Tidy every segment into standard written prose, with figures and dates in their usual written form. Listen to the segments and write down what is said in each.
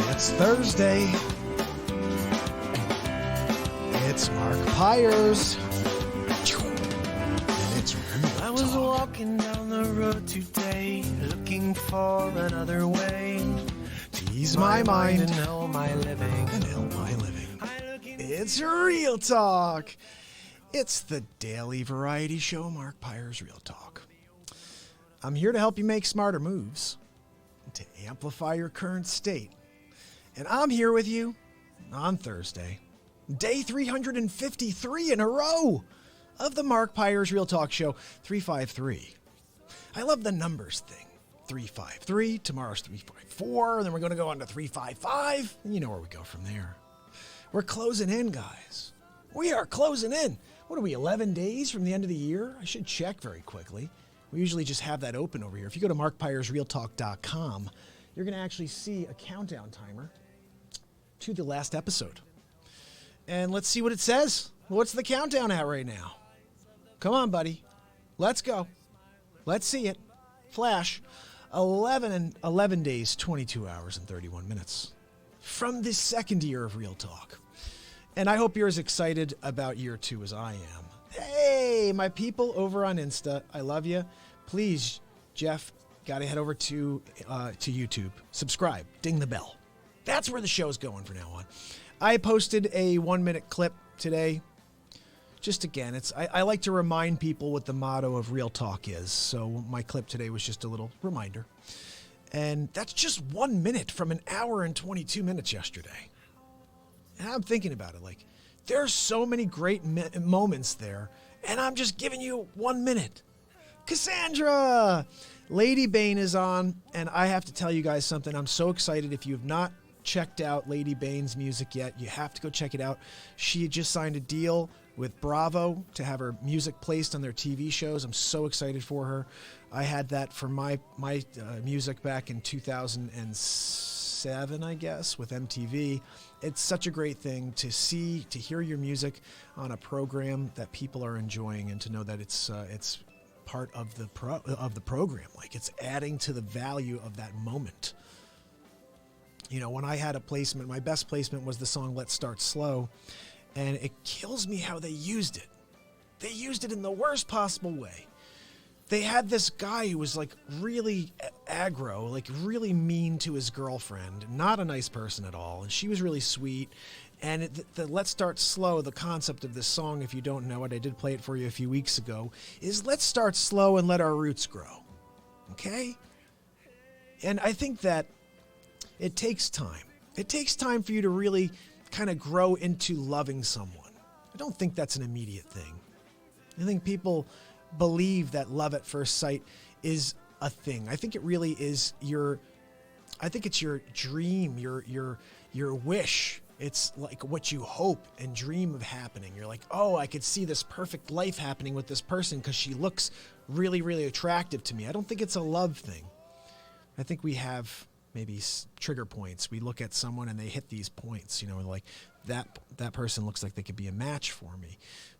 It's Thursday. It's Mark Pyers. And it's Real I was walking down the road today, looking for another way to ease my mind and help my living. It's Real Talk. It's the daily variety show, Mark Pyers Real Talk. I'm here to help you make smarter moves, to amplify your current state. And I'm here with you on Thursday, day 353 in a row of the Mark Pyers Real Talk Show, 353. I love the numbers thing. 353, tomorrow's 354, and then we're going to go on to 355, and you know where we go from there. We're closing in, guys. We are closing in. What are we, 11 days from the end of the year? I should check very quickly. We usually just have that open over here. If you go to markpyersrealtalk.com, you're going to actually see a countdown timer to the last episode. And let's see what it says. What's the countdown at right now? Come on, buddy. Let's go. Let's see it. Flash. 11 days, 22 hours, and 31 minutes from this second year of Real Talk. And I hope you're as excited about year 2 as I am. Hey, my people over on Insta, I love you. Please, Jeff, got to head over to YouTube. Subscribe. Ding the bell. That's where the show's going from now on. I posted a 1-minute clip today. Just again, I like to remind people what the motto of Real Talk is. So my clip today was just a little reminder. And that's just 1 minute from an hour and 22 minutes yesterday. And I'm thinking about it like, there's so many great moments there, and I'm just giving you 1 minute. Cassandra! Lady Bane is on, and I have to tell you guys something. I'm so excited. If you have not checked out Lady Bane's music yet, you have to go check it out. She just signed a deal with Bravo to have her music placed on their TV shows. I'm so excited for her. I had that for my music back in 2007, I guess, with MTV. It's such a great thing to see, to hear your music on a program that people are enjoying, and to know that it's part of the program. Like, it's adding to the value of that moment. You know, when I had a placement, my best placement was the song Let's Start Slow, and it kills me how they used it. They used it in the worst possible way. They had this guy who was like really aggro, like really mean to his girlfriend, not a nice person at all, and she was really sweet. And the Let's Start Slow, the concept of this song, if you don't know it, I did play it for you a few weeks ago, is let's start slow and let our roots grow. Okay? And I think that it takes time. It takes time for you to really kind of grow into loving someone. I don't think that's an immediate thing. I think people believe that love at first sight is a thing. I think it really is it's your dream, your wish. It's like what you hope and dream of happening. You're like, oh, I could see this perfect life happening with this person because she looks really, really attractive to me. I don't think it's a love thing. I think we have maybe trigger points. We look at someone and they hit these points, you know, like that person looks like they could be a match for me.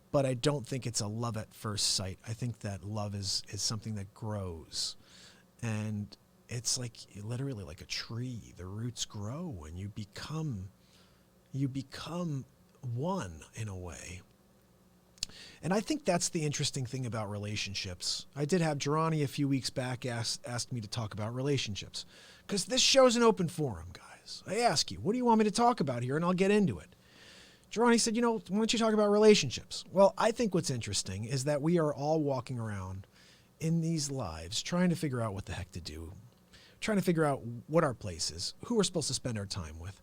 But I don't think it's a love at first sight. I think that love is something that grows. And it's like literally like a tree. The roots grow and you become one in a way. And I think that's the interesting thing about relationships. I did have Gerani a few weeks back asked me to talk about relationships. Because this show's an open forum, guys. I ask you, what do you want me to talk about here? And I'll get into it. Gerani said, why don't you talk about relationships? Well, I think what's interesting is that we are all walking around in these lives trying to figure out what the heck to do, trying to figure out what our place is, who we're supposed to spend our time with.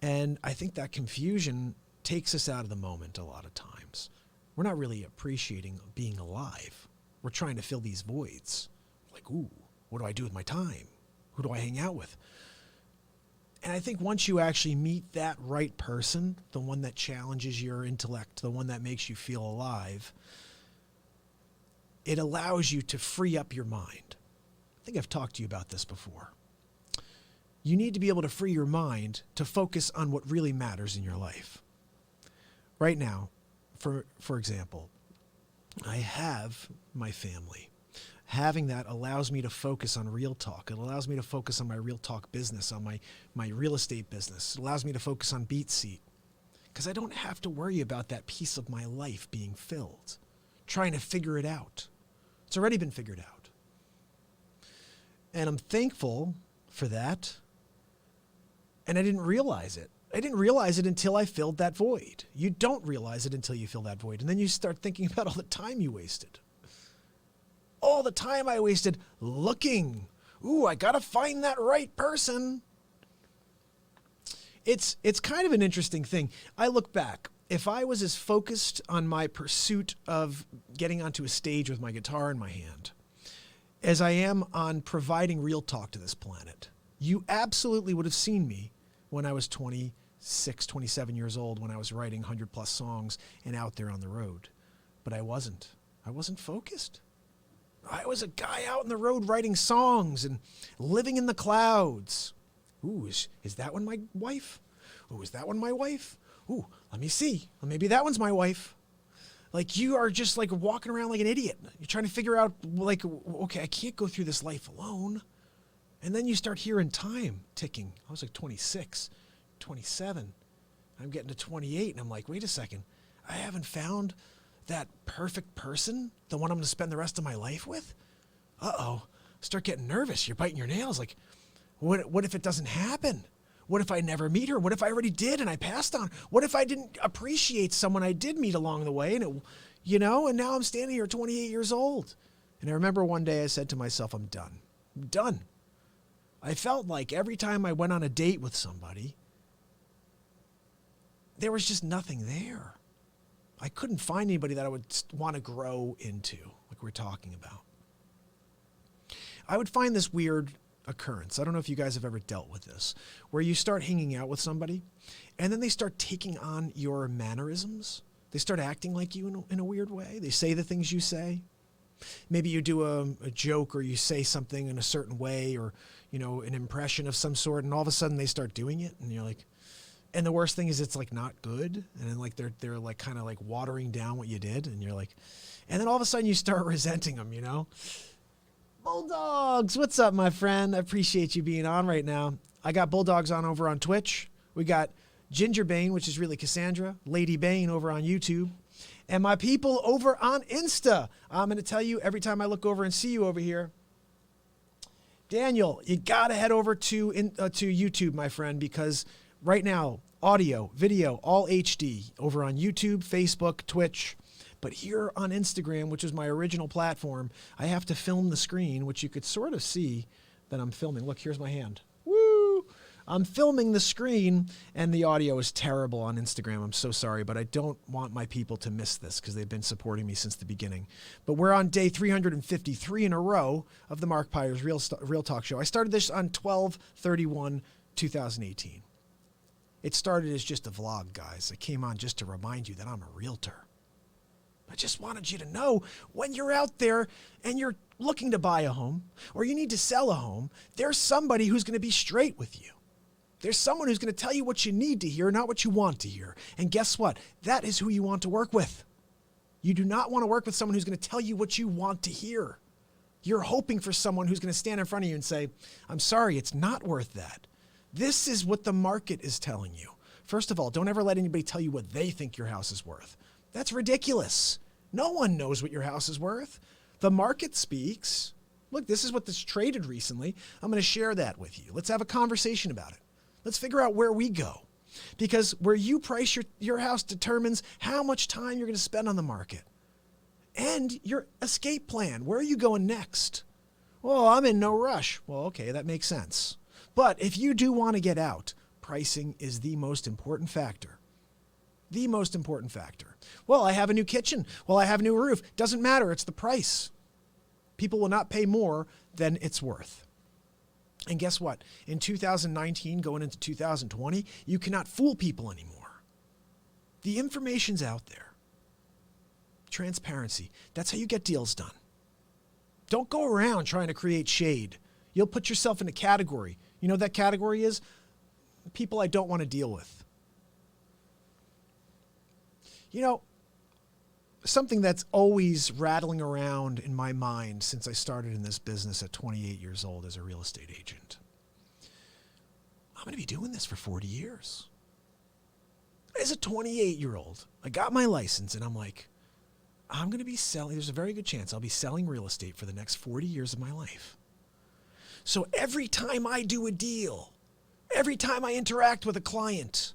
And I think that confusion takes us out of the moment a lot of times. We're not really appreciating being alive. We're trying to fill these voids. Like, ooh, what do I do with my time? Who do I hang out with? And I think once you actually meet that right person, the one that challenges your intellect, the one that makes you feel alive, it allows you to free up your mind. I think I've talked to you about this before. You need to be able to free your mind to focus on what really matters in your life. Right now, for example, I have my family. having that allows me to focus on Real Talk. It allows me to focus on my Real Talk business, on my real estate business. It allows me to focus on Beat Seat because I don't have to worry about that piece of my life being filled, trying to figure it out. It's already been figured out. And I'm thankful for that. And I didn't realize it. I didn't realize it until I filled that void. You don't realize it until you fill that void. And then you start thinking about all the time you wasted. All the time I wasted looking. Ooh, I got to find that right person. It's kind of an interesting thing. I look back. If I was as focused on my pursuit of getting onto a stage with my guitar in my hand as I am on providing Real Talk to this planet, you absolutely would have seen me when I was 26, 27 years old, when I was writing 100 plus songs and out there on the road. But I wasn't. I wasn't focused. I was a guy out on the road writing songs and living in the clouds. Ooh, is that one my wife? Ooh, is that one my wife? Ooh, let me see. Well, maybe that one's my wife. Like, you are just like walking around like an idiot. You're trying to figure out, like, okay, I can't go through this life alone. And then you start hearing time ticking. I was like 26, 27. I'm getting to 28, and I'm like, wait a second. I haven't found that perfect person, the one I'm going to spend the rest of my life with? Uh-oh. Start getting nervous. You're biting your nails. Like, what if it doesn't happen? What if I never meet her? What if I already did and I passed on? What if I didn't appreciate someone I did meet along the way? And and now I'm standing here 28 years old. And I remember one day I said to myself, I'm done. I'm done. I felt like every time I went on a date with somebody, there was just nothing there. I couldn't find anybody that I would want to grow into, like we're talking about. I would find this weird occurrence. I don't know if you guys have ever dealt with this, where you start hanging out with somebody and then they start taking on your mannerisms. They start acting like you in a weird way. They say the things you say. Maybe you do a joke or you say something in a certain way or, an impression of some sort, and all of a sudden they start doing it and you're like, and the worst thing is it's like not good. And then like they're like kind of like watering down what you did. And you're like, and then all of a sudden you start resenting them, Bulldogs, what's up, my friend? I appreciate you being on right now. I got Bulldogs on over on Twitch. We got Ginger Bane, which is really Cassandra, Lady Bane over on YouTube, and my people over on Insta. I'm going to tell you every time I look over and see you over here, Daniel, you got to head over to YouTube, my friend, because right now, audio, video, all HD over on YouTube, Facebook, Twitch. But here on Instagram, which is my original platform, I have to film the screen, which you could sort of see that I'm filming. Look, here's my hand. Woo! I'm filming the screen, and the audio is terrible on Instagram. I'm so sorry, but I don't want my people to miss this because they've been supporting me since the beginning. But we're on day 353 in a row of the Mark Pyers Real Talk Show. I started this on 12/31/2018. It started as just a vlog, guys. I came on just to remind you that I'm a realtor. I just wanted you to know when you're out there and you're looking to buy a home or you need to sell a home, there's somebody who's going to be straight with you. There's someone who's going to tell you what you need to hear, not what you want to hear. And guess what? That is who you want to work with. You do not want to work with someone who's going to tell you what you want to hear. You're hoping for someone who's going to stand in front of you and say, I'm sorry, it's not worth that. This is what the market is telling you. First of all, don't ever let anybody tell you what they think your house is worth. That's ridiculous. No one knows what your house is worth. The market speaks. Look, this is what this traded recently. I'm going to share that with you. Let's have a conversation about it. Let's figure out where we go. Because where you price your house determines how much time you're going to spend on the market. And your escape plan. Where are you going next? Well, I'm in no rush. Well, okay, that makes sense. But if you do want to get out, pricing is the most important factor. The most important factor. Well, I have a new kitchen. Well, I have a new roof. Doesn't matter. It's the price. People will not pay more than it's worth. And guess what? In 2019, going into 2020, you cannot fool people anymore. The information's out there. Transparency. That's how you get deals done. Don't go around trying to create shade. You'll put yourself in a category. You know what that category is? People I don't want to deal with. something that's always rattling around in my mind since I started in this business at 28 years old as a real estate agent. I'm going to be doing this for 40 years. As a 28-year-old, I got my license and I'm like, I'm going to be selling, there's a very good chance I'll be selling real estate for the next 40 years of my life. So every time I do a deal, every time I interact with a client,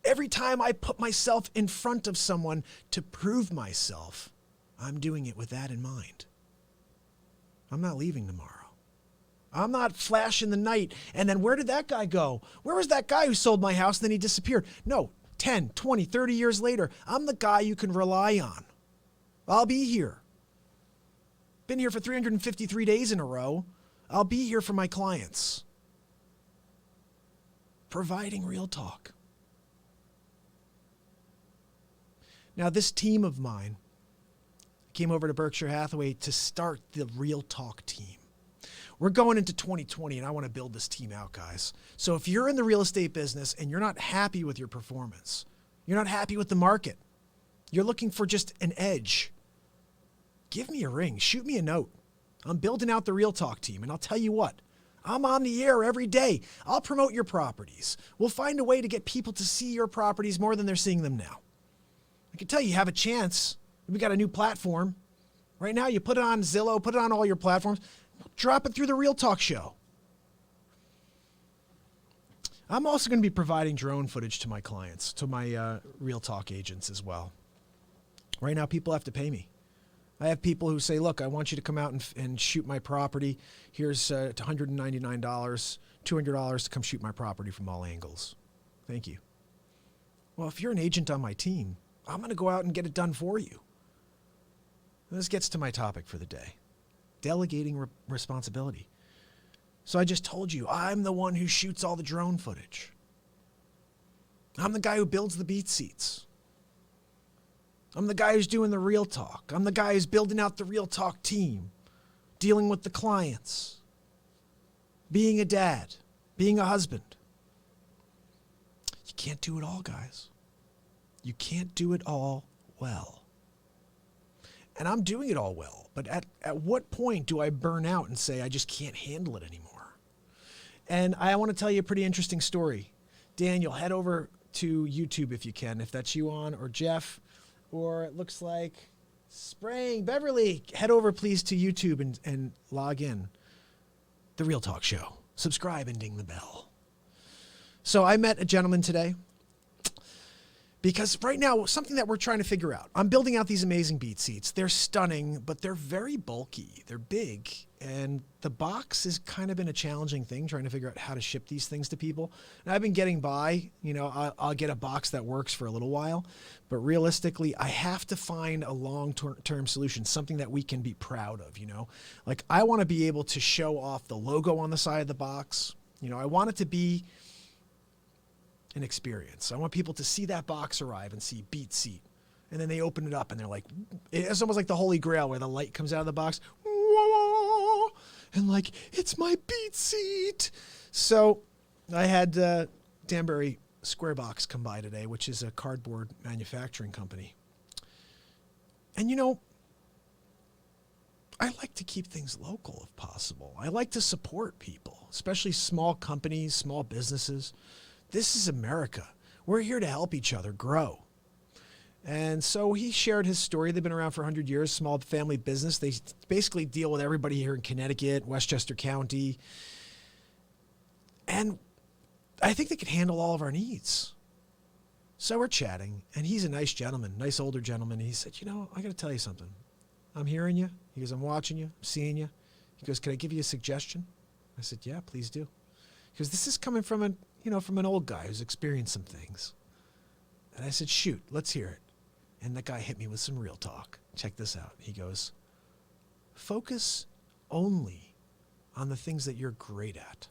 every time I put myself in front of someone to prove myself, I'm doing it with that in mind. I'm not leaving tomorrow. I'm not flash in the night. And then where did that guy go? Where was that guy who sold my house and then he disappeared? No, 10, 20, 30 years later, I'm the guy you can rely on. I'll be here. Been here for 353 days in a row. I'll be here for my clients. Providing real talk. Now, this team of mine came over to Berkshire Hathaway to start the Real Talk team. We're going into 2020 and I want to build this team out, guys. So if you're in the real estate business and you're not happy with your performance, you're not happy with the market, you're looking for just an edge, give me a ring, shoot me a note. I'm building out the Real Talk team, and I'll tell you what, I'm on the air every day. I'll promote your properties. We'll find a way to get people to see your properties more than they're seeing them now. I can tell you have a chance. We got a new platform. Right now, you put it on Zillow, put it on all your platforms, drop it through the Real Talk show. I'm also going to be providing drone footage to my clients, to my Real Talk agents as well. Right now, people have to pay me. I have people who say, look, I want you to come out and shoot my property. Here's $199, $200 to come shoot my property from all angles. Thank you. Well, if you're an agent on my team, I'm going to go out and get it done for you. And this gets to my topic for the day. Delegating responsibility. So I just told you, I'm the one who shoots all the drone footage. I'm the guy who builds the beat seats. I'm the guy who's doing the Real Talk. I'm the guy who's building out the Real Talk team, dealing with the clients, being a dad, being a husband. You can't do it all, guys. You can't do it all well. And I'm doing it all well, but at what point do I burn out and say I just can't handle it anymore? And I want to tell you a pretty interesting story. Daniel, head over to YouTube if you can, if that's you on, or Jeff, or it looks like Spraying. Beverly, head over please to YouTube and log in. The Real Talk Show. Subscribe and ding the bell. So I met a gentleman today because right now, something that we're trying to figure out. I'm building out these amazing beat seats. They're stunning, but they're very bulky. They're big. And the box has kind of been a challenging thing, trying to figure out how to ship these things to people. And I've been getting by, I'll get a box that works for a little while. But realistically, I have to find a long-term solution, something that we can be proud of, Like I want to be able to show off the logo on the side of the box. I want it to be an experience. I want people to see that box arrive and see beat seat. And then they open it up and they're like, it's almost like the Holy Grail where the light comes out of the box. And like, it's my beat seat. So I had Danbury Square Box come by today, which is a cardboard manufacturing company. And I like to keep things local if possible. I like to support people, especially small companies, small businesses. This is America. We're here to help each other grow. And so he shared his story. They've been around for 100 years, small family business. They basically deal with everybody here in Connecticut, Westchester County. And I think they can handle all of our needs. So we're chatting, and he's a nice gentleman, nice older gentleman. And he said, I got to tell you something. I'm hearing you. He goes, I'm watching you, I'm seeing you. He goes, can I give you a suggestion? I said, yeah, please do. He goes, this is coming from an old guy who's experienced some things. And I said, shoot, let's hear it. And the guy hit me with some real talk. Check this out. He goes, focus only on the things that you're great at.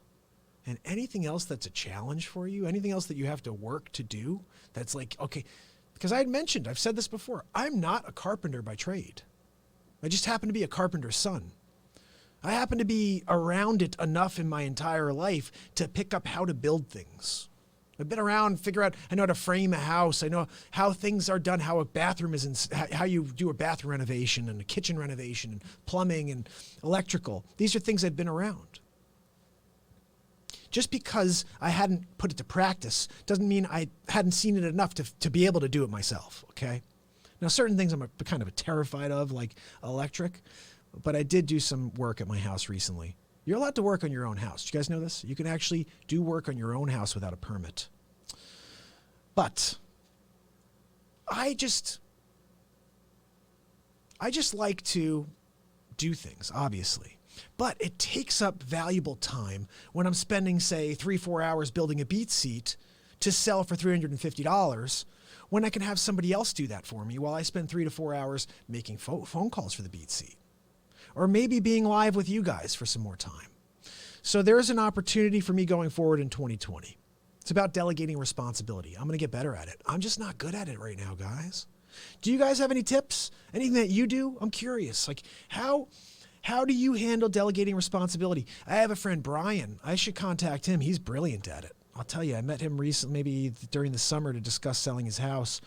And anything else that's a challenge for you, anything else that you have to work to do, that's like, okay, because I've said this before, I'm not a carpenter by trade. I just happen to be a carpenter's son. I happen to be around it enough in my entire life to pick up how to build things. I've been around, figure out, I know how to frame a house. I know how things are done, how a bathroom is, how you do a bathroom renovation and a kitchen renovation and plumbing and electrical. These are things I've been around. Just because I hadn't put it to practice doesn't mean I hadn't seen it enough to be able to do it myself, okay? Now, certain things I'm kind of terrified of, like electric, but I did do some work at my house recently. You're allowed to work on your own house. Do you guys know this? You can actually do work on your own house without a permit. But I just like to do things, obviously. But it takes up valuable time when I'm spending, say, 3-4 hours building a beat seat to sell for $350 when I can have somebody else do that for me while I spend 3 to 4 hours making phone calls for the beat seat. Or maybe being live with you guys for some more time. So there's an opportunity for me going forward in 2020. It's about delegating responsibility. I'm going to get better at it. I'm just not good at it right now, guys. Do you guys have any tips? Anything that you do? I'm curious. Like, how do you handle delegating responsibility? I have a friend, Brian. I should contact him. He's brilliant at it. I'll tell you, I met him recently, maybe during the summer, to discuss selling his house.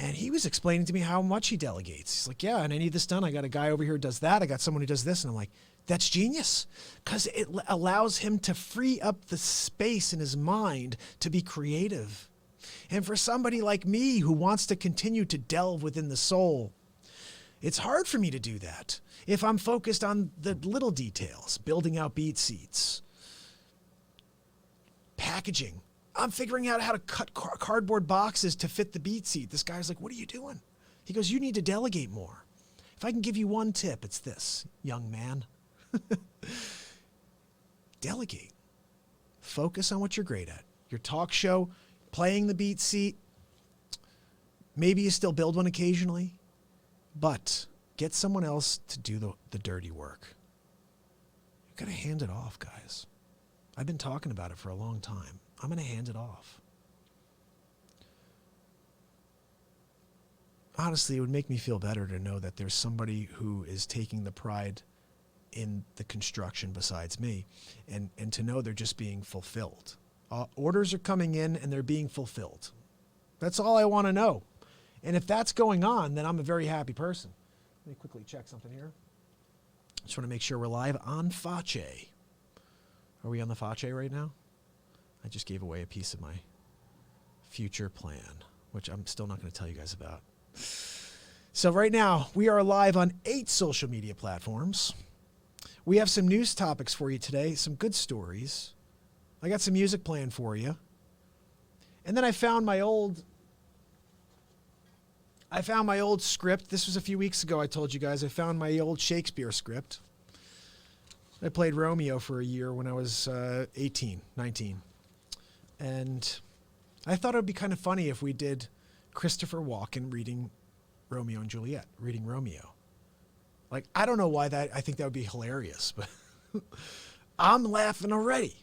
And he was explaining to me how much he delegates. He's like, yeah, and I need this done. I got a guy over here who does that. I got someone who does this. And I'm like, that's genius, because it allows him to free up the space in his mind to be creative. And for somebody like me who wants to continue to delve within the soul, it's hard for me to do that if I'm focused on the little details, building out beat seats, packaging. I'm figuring out how to cut cardboard boxes to fit the beat seat. This guy's like, what are you doing? He goes, you need to delegate more. If I can give you one tip, it's this, young man. Delegate. Focus on what you're great at. Your talk show, playing the beat seat. Maybe you still build one occasionally, but get someone else to do the dirty work. You've got to hand it off, guys. I've been talking about it for a long time. I'm going to hand it off. Honestly, it would make me feel better to know that there's somebody who is taking the pride in the construction besides me, and to know they're just being fulfilled. Orders are coming in and they're being fulfilled. That's all I want to know. And if that's going on, then I'm a very happy person. Let me quickly check something here. Just want to make sure we're live on Face. Are we on the Face right now? I just gave away a piece of my future plan, which I'm still not going to tell you guys about. So right now, we are live on 8 social media platforms. We have some news topics for you today, some good stories. I got some music playing for you. And then I found my old script. This was a few weeks ago, I told you guys. I found my old Shakespeare script. I played Romeo for a year when I was 18, 19. And I thought it would be kind of funny if we did Christopher Walken reading Romeo and Juliet, reading Romeo. Like, I don't know why I think that would be hilarious, but I'm laughing already.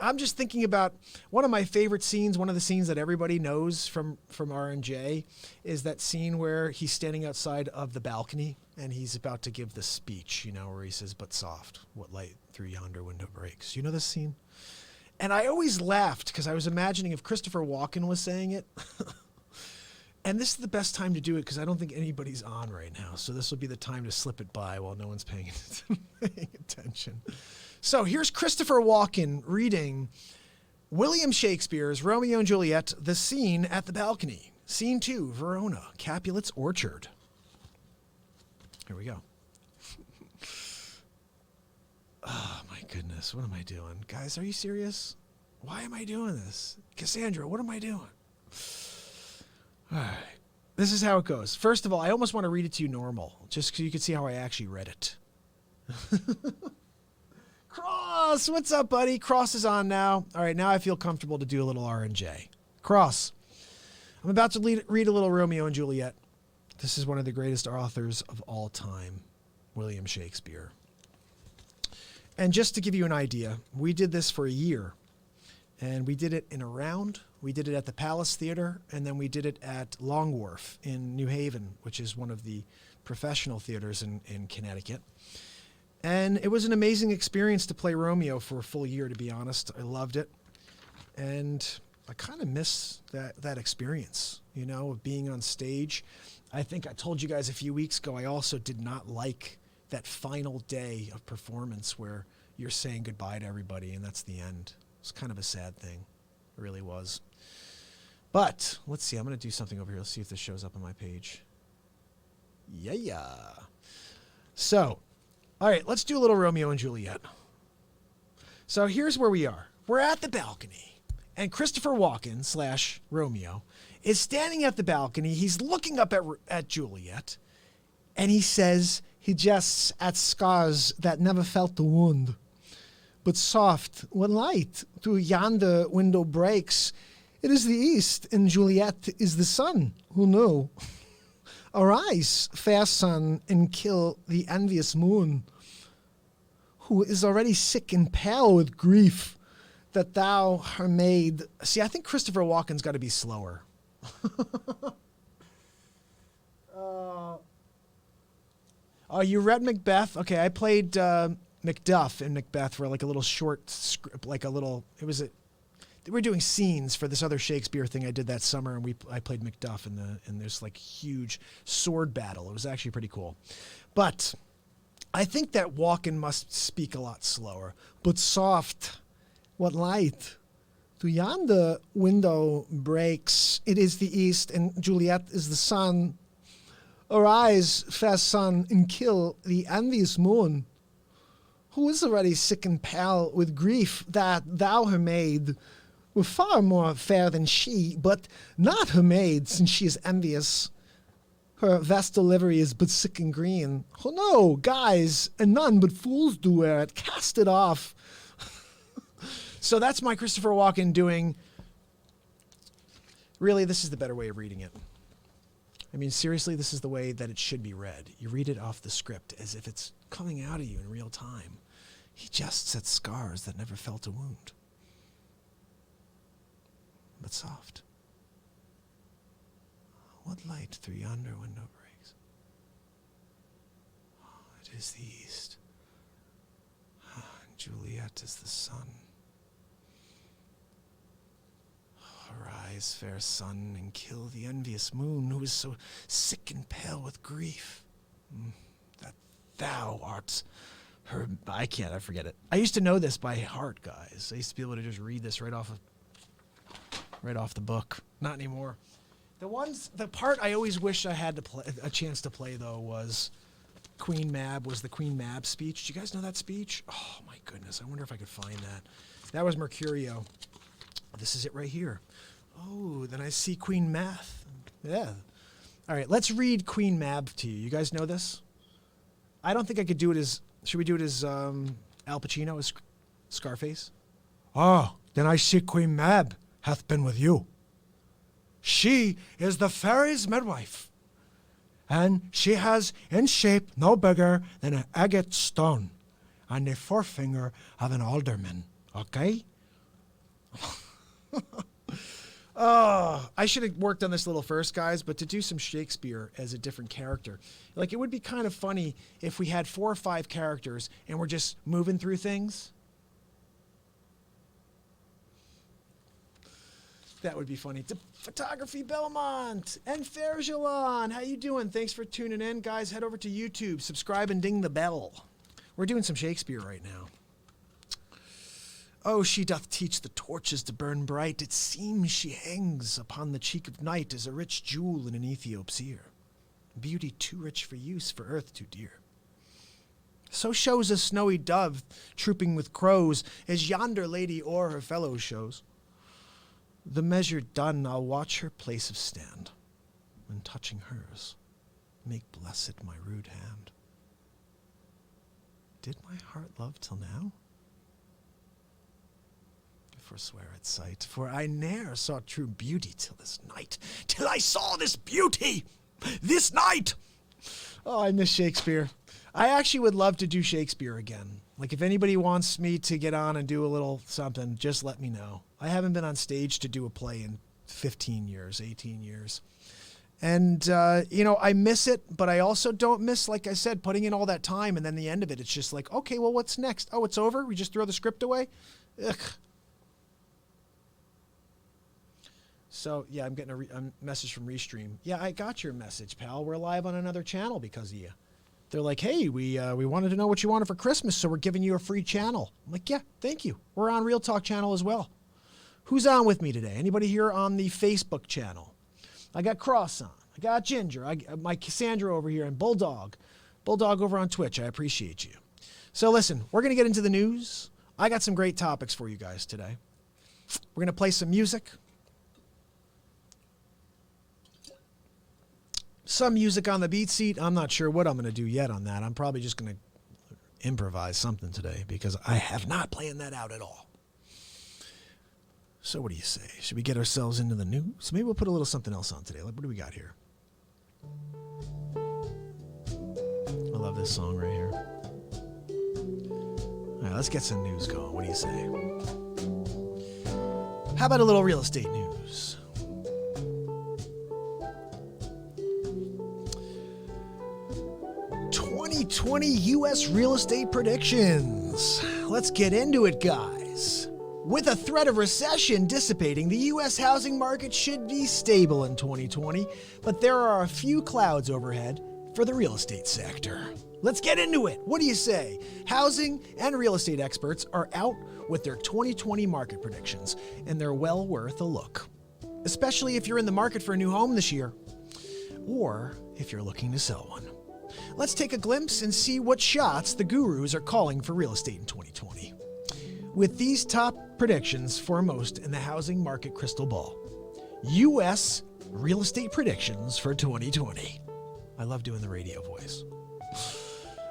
I'm just thinking about one of my favorite scenes, one of the scenes that everybody knows from R&J, is that scene where he's standing outside of the balcony and he's about to give the speech, where he says, but soft, what light through yonder window breaks. You know this scene? And I always laughed because I was imagining if Christopher Walken was saying it. And this is the best time to do it because I don't think anybody's on right now. So this will be the time to slip it by while no one's paying attention. So here's Christopher Walken reading William Shakespeare's Romeo and Juliet, the scene at the balcony. Scene 2, Verona, Capulet's Orchard. Here we go. Oh, my goodness. What am I doing? Guys, are you serious? Why am I doing this? Cassandra, what am I doing? All right. This is how it goes. First of all, I almost want to read it to you normal, just so you can see how I actually read it. Cross, what's up, buddy? Cross is on now. All right, now I feel comfortable to do a little R&J. Cross, I'm about to read a little Romeo and Juliet. This is one of the greatest authors of all time, William Shakespeare. And just to give you an idea, we did this for a year. And we did it in a round. We did it at the Palace Theater, and then we did it at Long Wharf in New Haven, which is one of the professional theaters in Connecticut. And it was an amazing experience to play Romeo for a full year, to be honest. I loved it. And kind of miss that experience, you know, of being on stage. I think I told you guys a few weeks ago, I also did not like that final day of performance where you're saying goodbye to everybody and that's the end. It's kind of a sad thing. It really was. But let's see, I'm going to do something over here. Let's see if this shows up on my page. Yeah. So, all right, let's do a little Romeo and Juliet. So here's where we are. We're at the balcony, and Christopher Walken / Romeo is standing at the balcony. He's looking up at Juliet, and he says he jests at scars that never felt the wound. But soft, when light through yonder window breaks, it is the east, and Juliet is the sun. Who knew? Arise, fair sun, and kill the envious moon, who is already sick and pale with grief that thou, her maid... See, I think Christopher Walken's got to be slower. Oh, you read Macbeth? Okay, I played Macduff in Macbeth for like a little short script, like a little... They were doing scenes for this other Shakespeare thing I did that summer, and I played Macduff in this like huge sword battle. It was actually pretty cool. But I think that Walken must speak a lot slower. But soft... What light through yonder window breaks, it is the east, and Juliet is the sun. Arise, fair sun, and kill the envious moon, who is already sick and pale with grief that thou, her maid, were far more fair than she, but not her maid, since she is envious. Her vestal livery is but sick and green. Oh no, guys, and none but fools do wear it. Cast it off. So that's my Christopher Walken doing. Really, this is the better way of reading it. I mean, seriously, this is the way that it should be read. You read it off the script as if it's coming out of you in real time. He jests at scars that never felt a wound. But soft. What light through yonder window breaks? Oh, it is the east. Juliet is the sun. Arise, fair sun, and kill the envious moon, who is so sick and pale with grief. That thou art her... I forget it. I used to know this by heart, guys. I used to be able to just read this right off the book. Not anymore. The part I always wish I had a chance to play, though, was Queen Mab, was the Queen Mab speech. Do you guys know that speech? Oh, my goodness. I wonder if I could find that. That was Mercurio. This is it right here. Oh, then I see Queen Math. Yeah. All right, let's read Queen Mab to you. You guys know this? I don't think I could do it as... Should we do it as Al Pacino, as Scarface? Oh, then I see Queen Mab hath been with you. She is the fairy's midwife, and she has in shape no bigger than an agate stone and the forefinger of an alderman. Okay? Oh, I should have worked on this a little first, guys, but to do some Shakespeare as a different character. Like, it would be kind of funny if we had 4 or 5 characters and we're just moving through things. That would be funny. To Photography Belmont and Fairgelon. How you doing? Thanks for tuning in. Guys, head over to YouTube, subscribe, and ding the bell. We're doing some Shakespeare right now. Oh, she doth teach the torches to burn bright. It seems she hangs upon the cheek of night as a rich jewel in an Ethiop's ear. Beauty too rich for use, for earth too dear. So shows a snowy dove trooping with crows, as yonder lady o'er her fellows shows. The measure done, I'll watch her place of stand, and touching hers, make blessed my rude hand. Did my heart love till now? Forswear its sight, for I ne'er saw true beauty till this night, till I saw this beauty this night. Oh, I miss Shakespeare. I actually would love to do Shakespeare again. Like, if anybody wants me to get on and do a little something, just let me know. I haven't been on stage to do a play in 15 years, 18 years. And, I miss it, but I also don't miss, like I said, putting in all that time, and then the end of it, it's just like, okay, well, what's next? Oh, it's over? We just throw the script away? Ugh. So, yeah, I'm getting a message from Restream. Yeah, I got your message, pal. We're live on another channel because of you. They're like, hey, we wanted to know what you wanted for Christmas, so we're giving you a free channel. I'm like, yeah, thank you. We're on Real Talk channel as well. Who's on with me today? Anybody here on the Facebook channel? I got Cross on. I got Ginger. My Cassandra over here and Bulldog. Bulldog over on Twitch. I appreciate you. So listen, we're going to get into the news. I got some great topics for you guys today. We're going to play some music. Some music on the beat seat. I'm not sure what I'm going to do yet on that. I'm probably just going to improvise something today because I have not planned that out at all. So what do you say? Should we get ourselves into the news? Maybe we'll put a little something else on today. What do we got here? I love this song right here. All right, let's get some news going. What do you say? How about a little real estate news? '20 U.S. real estate predictions. Let's get into it, guys. With a threat of recession dissipating, the U.S. housing market should be stable in 2020, but there are a few clouds overhead for the real estate sector. Let's get into it. What do you say? Housing and real estate experts are out with their 2020 market predictions, and they're well worth a look, especially if you're in the market for a new home this year, or if you're looking to sell one. Let's take a glimpse and see what shots the gurus are calling for real estate in 2020. With these top predictions foremost in the housing market crystal ball, U.S. real estate predictions for 2020. I love doing the radio voice.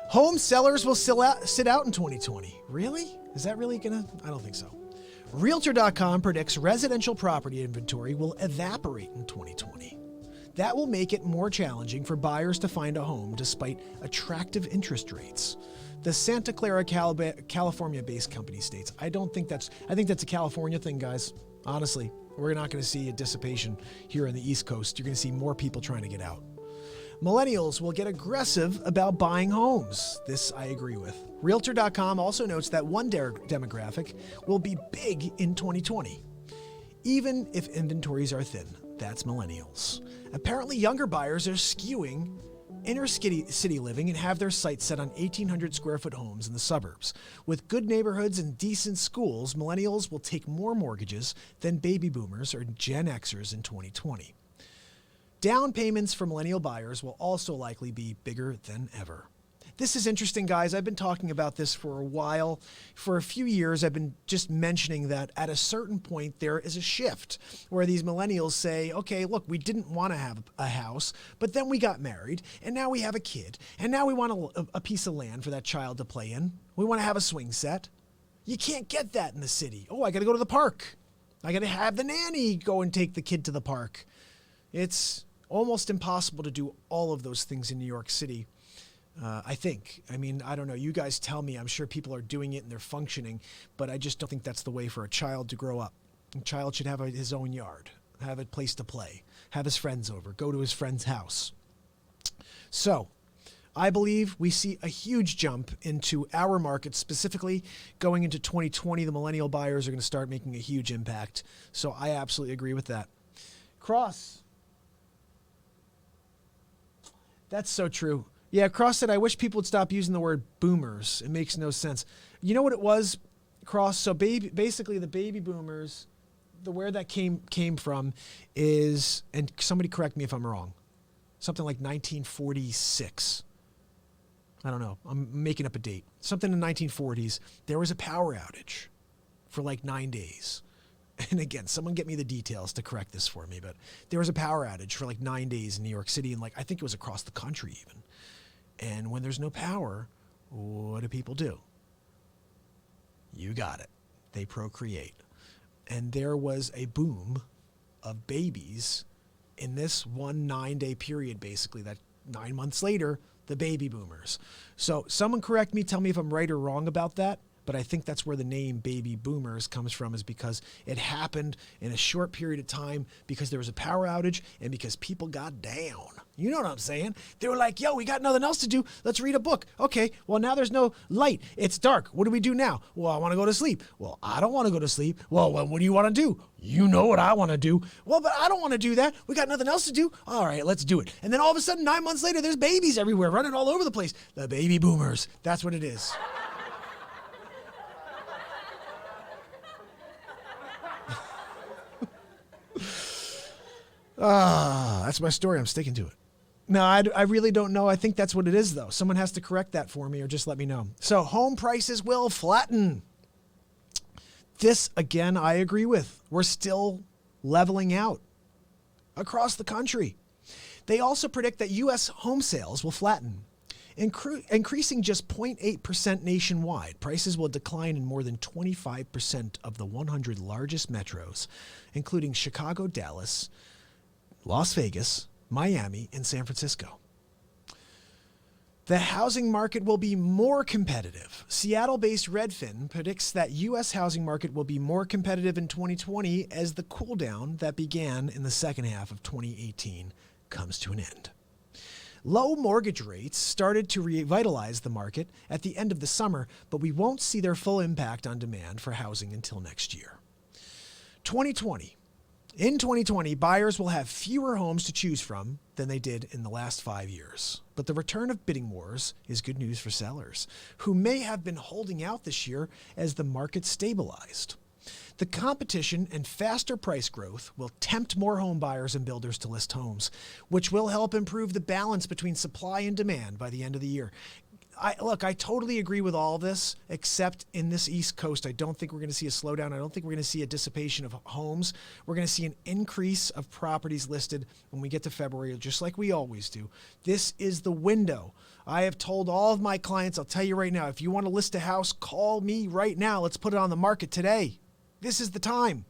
Home sellers will sit out in 2020. Really? Is that really gonna? I don't think so. Realtor.com predicts residential property inventory will evaporate in 2020. That will make it more challenging for buyers to find a home despite attractive interest rates. The Santa Clara, California-based company states, I think that's a California thing, guys. Honestly, we're not going to see a dissipation here on the East Coast. You're going to see more people trying to get out. Millennials will get aggressive about buying homes. This I agree with. Realtor.com also notes that one demographic will be big in 2020, even if inventories are thin. That's millennials. Apparently, younger buyers are skewing inner city living and have their sights set on 1,800 square foot homes in the suburbs. With good neighborhoods and decent schools, millennials will take more mortgages than baby boomers or Gen Xers in 2020. Down payments for millennial buyers will also likely be bigger than ever. This is interesting, guys. I've been talking about this for a while. For a few years, I've been just mentioning that at a certain point, there is a shift where these millennials say, okay, look, we didn't want to have a house, but then we got married, and now we have a kid, and now we want a piece of land for that child to play in. We want to have a swing set. You can't get that in the city. Oh, I got to go to the park. I got to have the nanny go and take the kid to the park. It's almost impossible to do all of those things in New York City. I think. I mean, I don't know. You guys tell me. I'm sure people are doing it and they're functioning, but I just don't think that's the way for a child to grow up. A child should have his own yard, have a place to play, have his friends over, go to his friend's house. So I believe we see a huge jump into our market, specifically going into 2020. The millennial buyers are going to start making a huge impact. So I absolutely agree with that. Cross. That's so true. Yeah, Cross said, I wish people would stop using the word boomers. It makes no sense. You know what it was, Cross? So basically the baby boomers, where that came from is, and somebody correct me if I'm wrong, something like 1946. I don't know. I'm making up a date. Something in the 1940s. There was a power outage for like 9 days. And again, someone get me the details to correct this for me, but there was a power outage for like 9 days in New York City, and like I think it was across the country even. And when there's no power, what do people do? You got it. They procreate. And there was a boom of babies in this 9 day period, basically, that 9 months later, the baby boomers. So someone correct me, tell me if I'm right or wrong about that. but I think that's where the name baby boomers comes from, is because it happened in a short period of time because there was a power outage and because people got down. You know what I'm saying? They were like, yo, we got nothing else to do. Let's read a book. Okay, well, now there's no light. It's dark. What do we do now? Well, I want to go to sleep. Well, I don't want to go to sleep. Well, what do you want to do? You know what I want to do. Well, but I don't want to do that. We got nothing else to do. All right, let's do it. And then all of a sudden, 9 months later, there's babies everywhere running all over the place. The baby boomers. That's what it is. That's my story. I'm sticking to it. No, I really don't know. I think that's what it is, though. Someone has to correct that for me or just let me know. So home prices will flatten. This, again, I agree with. We're still leveling out across the country. They also predict that U.S. home sales will flatten, increasing just 0.8% nationwide. Prices will decline in more than 25% of the 100 largest metros, including Chicago, Dallas, Las Vegas, Miami, and San Francisco. The housing market will be more competitive. Seattle-based Redfin predicts that U.S. housing market will be more competitive in 2020 as the cool down that began in the second half of 2018 comes to an end. Low mortgage rates started to revitalize the market at the end of the summer, but we won't see their full impact on demand for housing until next year. 2020. In 2020, buyers will have fewer homes to choose from than they did in the last 5 years. But the return of bidding wars is good news for sellers, who may have been holding out this year as the market stabilized. The competition and faster price growth will tempt more home buyers and builders to list homes, which will help improve the balance between supply and demand by the end of the year. I totally agree with all this, except in this East Coast, I don't think we're going to see a slowdown. I don't think we're going to see a dissipation of homes. We're going to see an increase of properties listed when we get to February, just like we always do. This is the window. I have told all of my clients, I'll tell you right now, if you want to list a house, call me right now. Let's put it on the market today. This is the time.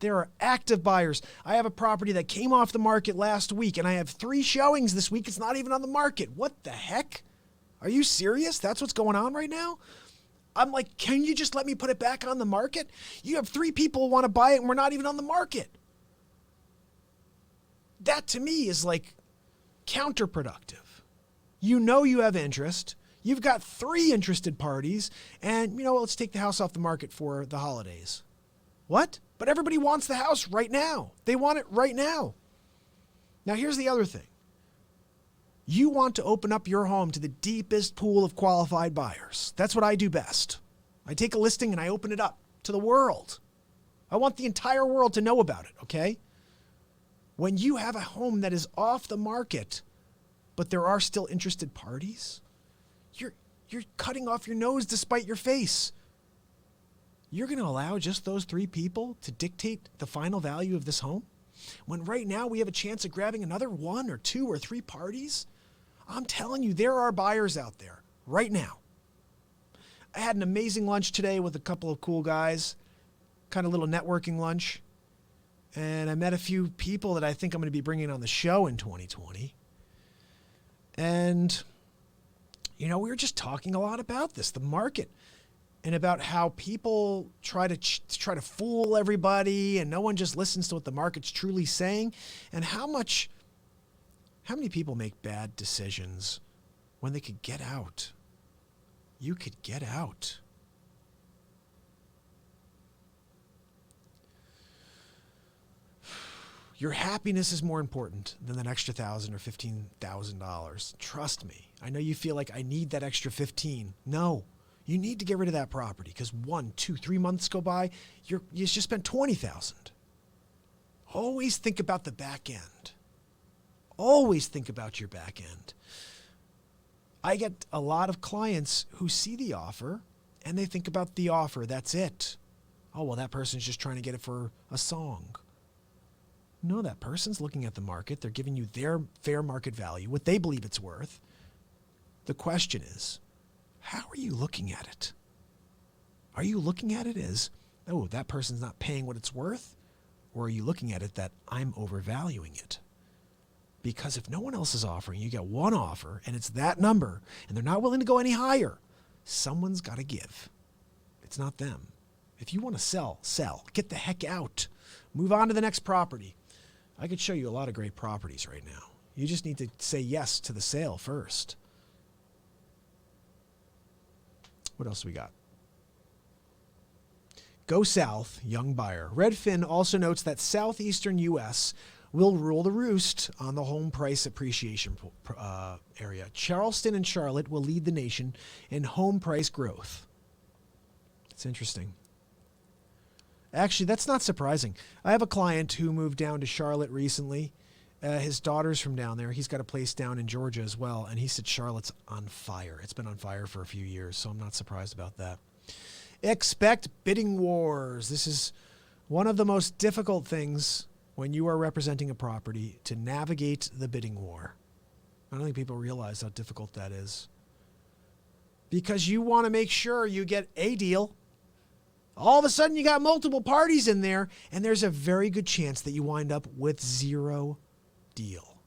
There are active buyers. I have a property that came off the market last week, and I have 3 showings this week. It's not even on the market. What the heck? Are you serious? That's what's going on right now? I'm like, can you just let me put it back on the market? You have 3 people who want to buy it and we're not even on the market. That to me is like counterproductive. You know you have interest. You've got 3 interested parties and let's take the house off the market for the holidays. What? But everybody wants the house right now. They want it right now. Now here's the other thing. You want to open up your home to the deepest pool of qualified buyers. That's what I do best. I take a listing and I open it up to the world. I want the entire world to know about it, okay? When you have a home that is off the market, but there are still interested parties, you're cutting off your nose to spite your face. You're going to allow just those 3 people to dictate the final value of this home? When right now we have a chance of grabbing another 1 or 2 or 3 parties? I'm telling you, there are buyers out there right now. I had an amazing lunch today with a couple of cool guys, kind of little networking lunch. And I met a few people that I think I'm going to be bringing on the show in 2020. And, we were just talking a lot about this, the market, and about how people try to fool everybody and no one just listens to what the market's truly saying, and how many people make bad decisions when they could get out. You could get out. Your happiness is more important than that extra $1,000 or $15,000. Trust me. I know you feel like I need that extra 15. No. You need to get rid of that property because 1, 2, 3 months go by, you just spent $20,000. Always think about the back end. Always think about your back end. I get a lot of clients who see the offer and they think about the offer. That's it. Oh, well, that person's just trying to get it for a song. No, that person's looking at the market. They're giving you their fair market value, what they believe it's worth. The question is, how are you looking at it? Are you looking at it as, oh, that person's not paying what it's worth? Or are you looking at it that I'm overvaluing it? Because if no one else is offering, you get one offer and it's that number and they're not willing to go any higher, someone's got to give. It's not them. If you want to sell, sell. Get the heck out. Move on to the next property. I could show you a lot of great properties right now. You just need to say yes to the sale first. What else do we got? Go south, young buyer. Redfin also notes that southeastern U.S. will rule the roost on the home price appreciation area. Charleston and Charlotte will lead the nation in home price growth. It's interesting. Actually, that's not surprising. I have a client who moved down to Charlotte recently. His daughter's from down there. He's got a place down in Georgia as well, and he said Charlotte's on fire. It's been on fire for a few years, so I'm not surprised about that. Expect bidding wars. This is one of the most difficult things when you are representing a property, to navigate the bidding war. I don't think people realize how difficult that is. Because you want to make sure you get a deal. All of a sudden you got multiple parties in there, and there's a very good chance that you wind up with zero deal,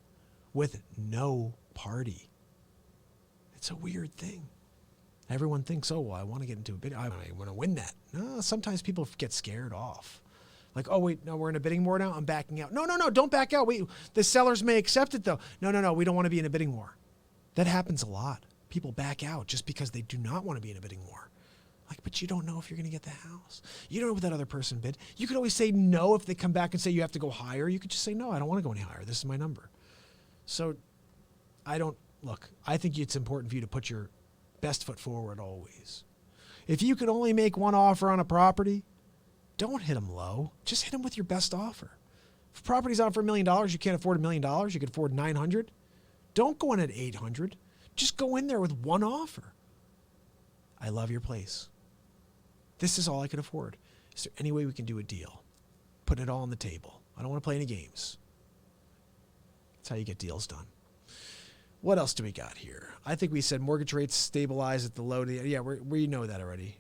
with no party. It's a weird thing. Everyone thinks, oh, well, I want to get into a bid. I want to win that. No, sometimes people get scared off. Like, oh, wait, no, we're in a bidding war now. I'm backing out. No, don't back out. Wait, the sellers may accept it, though. No, we don't want to be in a bidding war. That happens a lot. People back out just because they do not want to be in a bidding war. Like, but you don't know if you're going to get the house. You don't know what that other person bid. You could always say no if they come back and say you have to go higher. You could just say, no, I don't want to go any higher. This is my number. So I think it's important for you to put your best foot forward always. If you could only make one offer on a property, don't hit them low. Just hit them with your best offer. If a property's on for $1 million, you can't afford $1 million. You can afford 900. Don't go in at 800. Just go in there with one offer. I love your place. This is all I can afford. Is there any way we can do a deal? Put it all on the table. I don't want to play any games. That's how you get deals done. What else do we got here? I think we said mortgage rates stabilize at the low. Yeah, we know that already.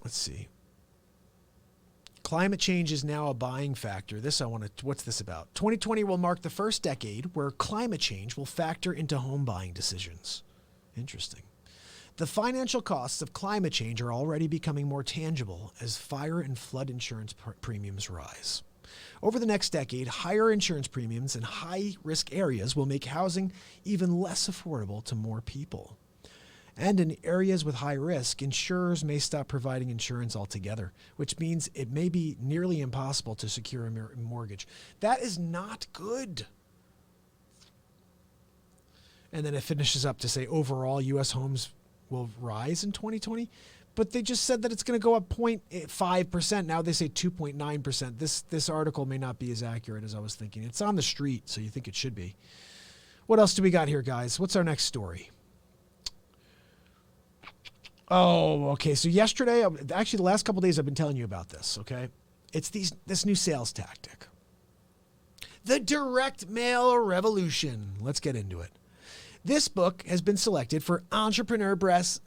Let's see. Climate change is now a buying factor. What's this about? 2020 will mark the first decade where climate change will factor into home buying decisions. Interesting. The financial costs of climate change are already becoming more tangible as fire and flood insurance premiums rise. Over the next decade, higher insurance premiums in high-risk areas will make housing even less affordable to more people. And in areas with high risk, insurers may stop providing insurance altogether, which means it may be nearly impossible to secure a mortgage. That is not good. And then it finishes up to say overall U.S. homes will rise in 2020. But they just said that it's going to go up 0.5%. Now they say 2.9%. This article may not be as accurate as I was thinking. It's on the street, so you think it should be. What else do we got here, guys? What's our next story? Oh, okay. So yesterday, actually the last couple of days I've been telling you about this, okay? It's this new sales tactic. The direct mail revolution. Let's get into it. This book has been selected for Entrepreneur Best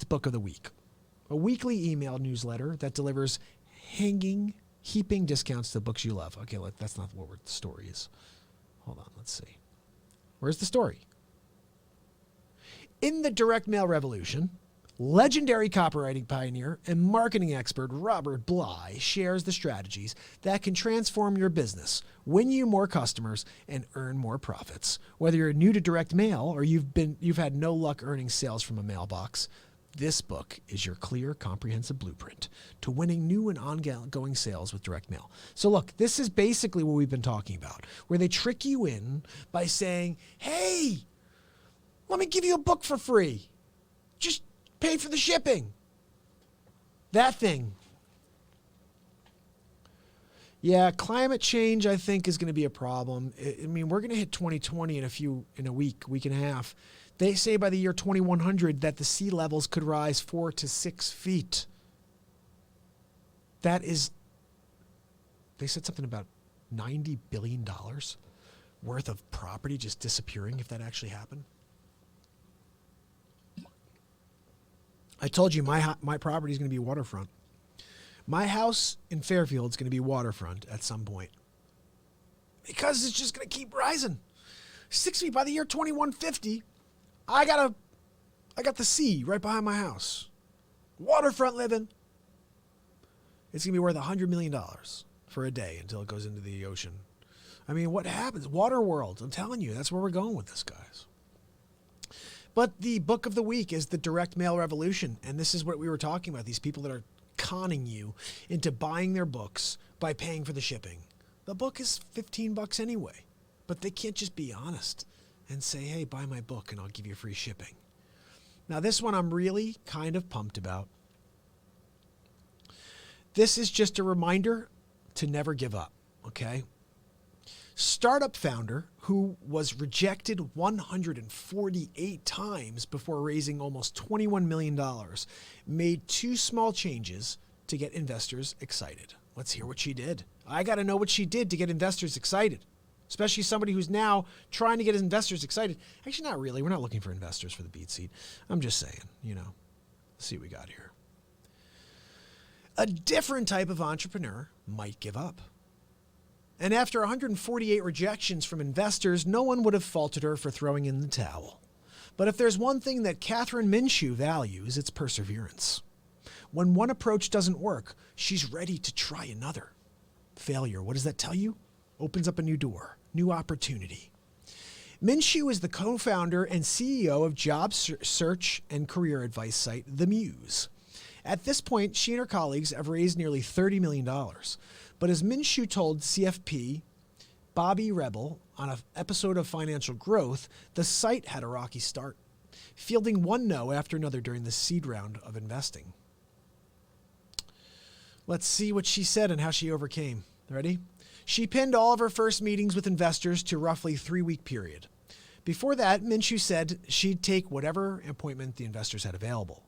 Book of the Week, a weekly email newsletter that delivers heaping discounts to the books you love. Okay, that's not what the story is. Hold on, let's see. Where's the story? In the direct mail revolution, legendary copywriting pioneer and marketing expert Robert Bly shares the strategies that can transform your business, win you more customers, and earn more profits. Whether you're new to direct mail or you've had no luck earning sales from a mailbox, this book is your clear, comprehensive blueprint to winning new and ongoing sales with direct mail. So look, this is basically what we've been talking about, where they trick you in by saying, hey, let me give you a book for free. Just pay for the shipping. That thing. Yeah, climate change, I think, is going to be a problem. I mean, we're going to hit 2020 in a week and a half. They say by the year 2100 that the sea levels could rise 4 to 6 feet. That is, they said something about $90 billion worth of property just disappearing if that actually happened. I told you my property is going to be waterfront. My house in Fairfield is going to be waterfront at some point because it's just going to keep rising. 6 feet by the year 2150. I got I got the sea right behind my house. Waterfront living. It's going to be worth $100 million for a day until it goes into the ocean. I mean, what happens? Water world. I'm telling you, that's where we're going with this, guys. But the book of the week is The Direct Mail Revolution. And this is what we were talking about. These people that are conning you into buying their books by paying for the shipping. The book is $15 anyway. But they can't just be honest and say, hey, buy my book and I'll give you free shipping. Now, this one I'm really kind of pumped about. This is just a reminder to never give up, okay? Startup founder who was rejected 148 times before raising almost $21 million made 2 small changes to get investors excited. Let's hear what she did. I got to know what she did to get investors excited, especially somebody who's now trying to get investors excited. Actually, not really. We're not looking for investors for the beat seat. I'm just saying, let's see what we got here. A different type of entrepreneur might give up. And after 148 rejections from investors, no one would have faulted her for throwing in the towel. But if there's one thing that Catherine Minshew values, it's perseverance. When one approach doesn't work, she's ready to try another. Failure, what does that tell you? Opens up a new door, new opportunity. Minshew is the co-founder and CEO of job search and career advice site, The Muse. At this point, she and her colleagues have raised nearly $30 million. But as Minshew told CFP Bobby Rebel on an episode of Financial Growth, the site had a rocky start, fielding one no after another during the seed round of investing. Let's see what she said and how she overcame. Ready? She pinned all of her first meetings with investors to roughly 3-week period. Before that, Minshew said she'd take whatever appointment the investors had available.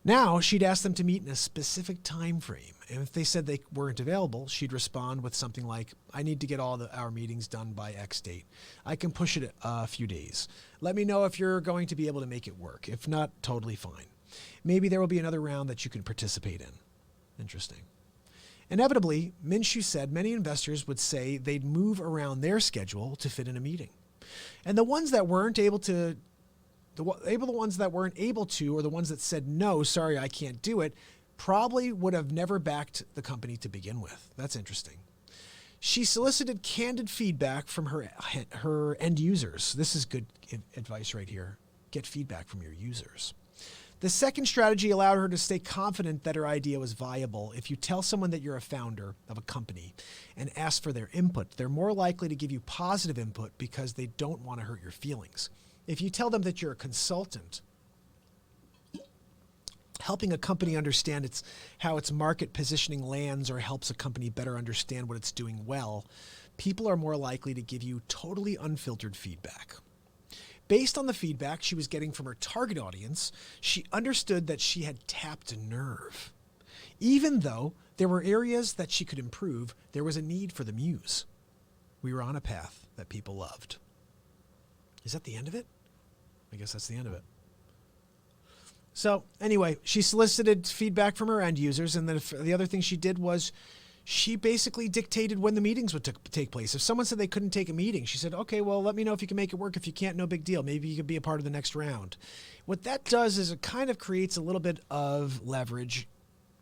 Now, she'd ask them to meet in a specific time frame. And if they said they weren't available, she'd respond with something like, I need to get all our meetings done by X date. I can push it a few days. Let me know if you're going to be able to make it work. If not, totally fine. Maybe there will be another round that you can participate in. Interesting. Inevitably, Minshew said many investors would say they'd move around their schedule to fit in a meeting. And the ones that weren't able to, or the ones that said, no, sorry, I can't do it, probably would have never backed the company to begin with. That's interesting. She solicited candid feedback from her end users. This is good advice right here. Get feedback from your users. The second strategy allowed her to stay confident that her idea was viable. If you tell someone that you're a founder of a company and ask for their input, they're more likely to give you positive input because they don't want to hurt your feelings. If you tell them that you're a consultant, helping a company understand how its market positioning lands or helps a company better understand what it's doing well, people are more likely to give you totally unfiltered feedback. Based on the feedback she was getting from her target audience, she understood that she had tapped a nerve. Even though there were areas that she could improve, there was a need for the Muse. We were on a path that people loved. Is that the end of it? I guess that's the end of it. So anyway, she solicited feedback from her end users, and then the other thing she did was she basically dictated when the meetings would take place. If someone said they couldn't take a meeting, she said, okay, well, let me know if you can make it work. If you can't, no big deal. Maybe you could be a part of the next round. What that does is it kind of creates a little bit of leverage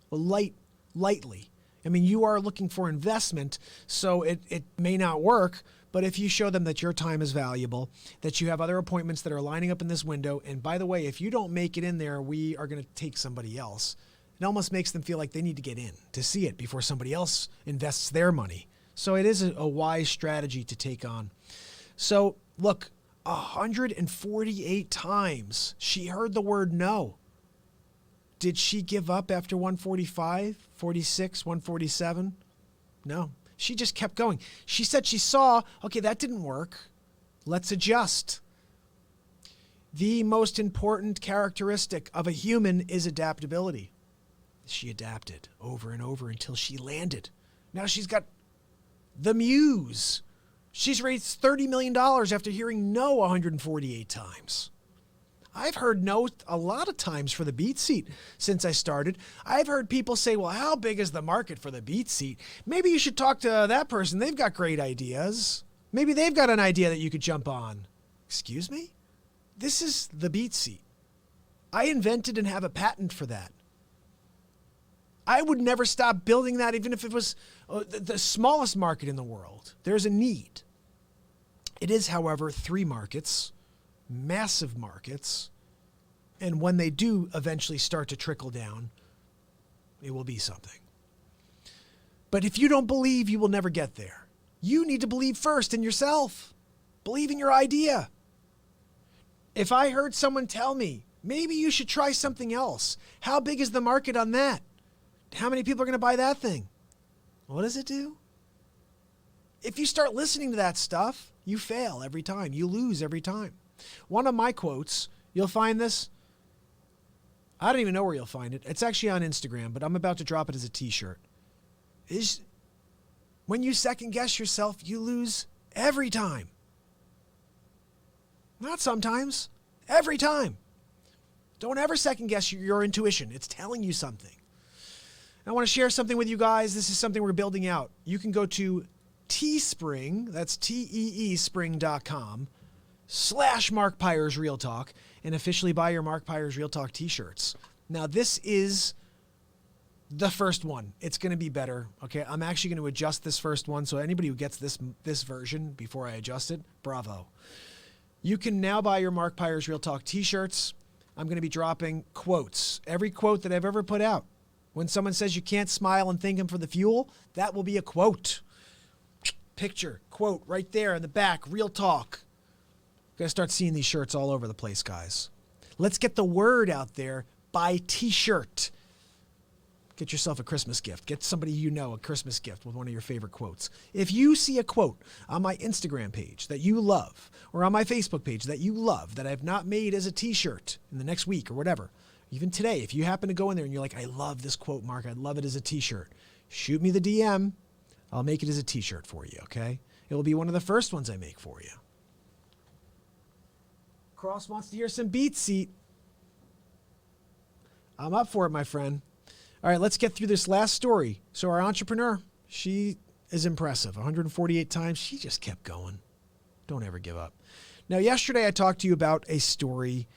lightly. I mean, you are looking for investment, so it may not work, but if you show them that your time is valuable, that you have other appointments that are lining up in this window, and by the way, if you don't make it in there, we are going to take somebody else. It almost makes them feel like they need to get in to see it before somebody else invests their money. So it is a wise strategy to take on. So look, 148 times she heard the word no. Did she give up after 145, 46, 147? No, she just kept going. She said she saw, okay, that didn't work. Let's adjust. The most important characteristic of a human is adaptability. She adapted over and over until she landed. Now she's got the Muse. She's raised $30 million after hearing no 148 times. I've heard no a lot of times for the beat seat since I started. I've heard people say, well, how big is the market for the beat seat? Maybe you should talk to that person. They've got great ideas. Maybe they've got an idea that you could jump on. Excuse me? This is the beat seat. I invented and have a patent for that. I would never stop building that even if it was the smallest market in the world. There's a need. It is, however, 3 markets, massive markets, and when they do eventually start to trickle down, it will be something. But if you don't believe, you will never get there. You need to believe first in yourself. Believe in your idea. If I heard someone tell me, maybe you should try something else, how big is the market on that? How many people are going to buy that thing? What does it do? If you start listening to that stuff, you fail every time. You lose every time. One of my quotes, you'll find this. I don't even know where you'll find it. It's actually on Instagram, but I'm about to drop it as a t-shirt. Is when you second guess yourself, you lose every time. Not sometimes, every time. Don't ever second guess your intuition. It's telling you something. I want to share something with you guys. This is something we're building out. You can go to Teespring, that's teespring.com/Mark Pyers Real Talk, and officially buy your Mark Pyers Real Talk t-shirts. Now, this is the first one. It's going to be better. Okay, I'm actually going to adjust this first one, so anybody who gets this version before I adjust it, bravo. You can now buy your Mark Pyers Real Talk t-shirts. I'm going to be dropping quotes. Every quote that I've ever put out. When someone says you can't smile and thank him for the fuel, that will be a quote. Picture, quote, right there in the back, Real Talk. Got to start seeing these shirts all over the place, guys. Let's get the word out there. Buy t-shirt. Get yourself a Christmas gift. Get somebody you know a Christmas gift with one of your favorite quotes. If you see a quote on my Instagram page that you love, or on my Facebook page that you love, that I've not made as a t-shirt in the next week or whatever, even today, if you happen to go in there and you're like, I love this quote, Mark, I'd love it as a t-shirt, shoot me the DM. I'll make it as a t-shirt for you, okay? It will be one of the first ones I make for you. Cross wants to hear some beat seat. I'm up for it, my friend. All right, let's get through this last story. So our entrepreneur, she is impressive. 148 times, she just kept going. Don't ever give up. Now, yesterday I talked to you about a story.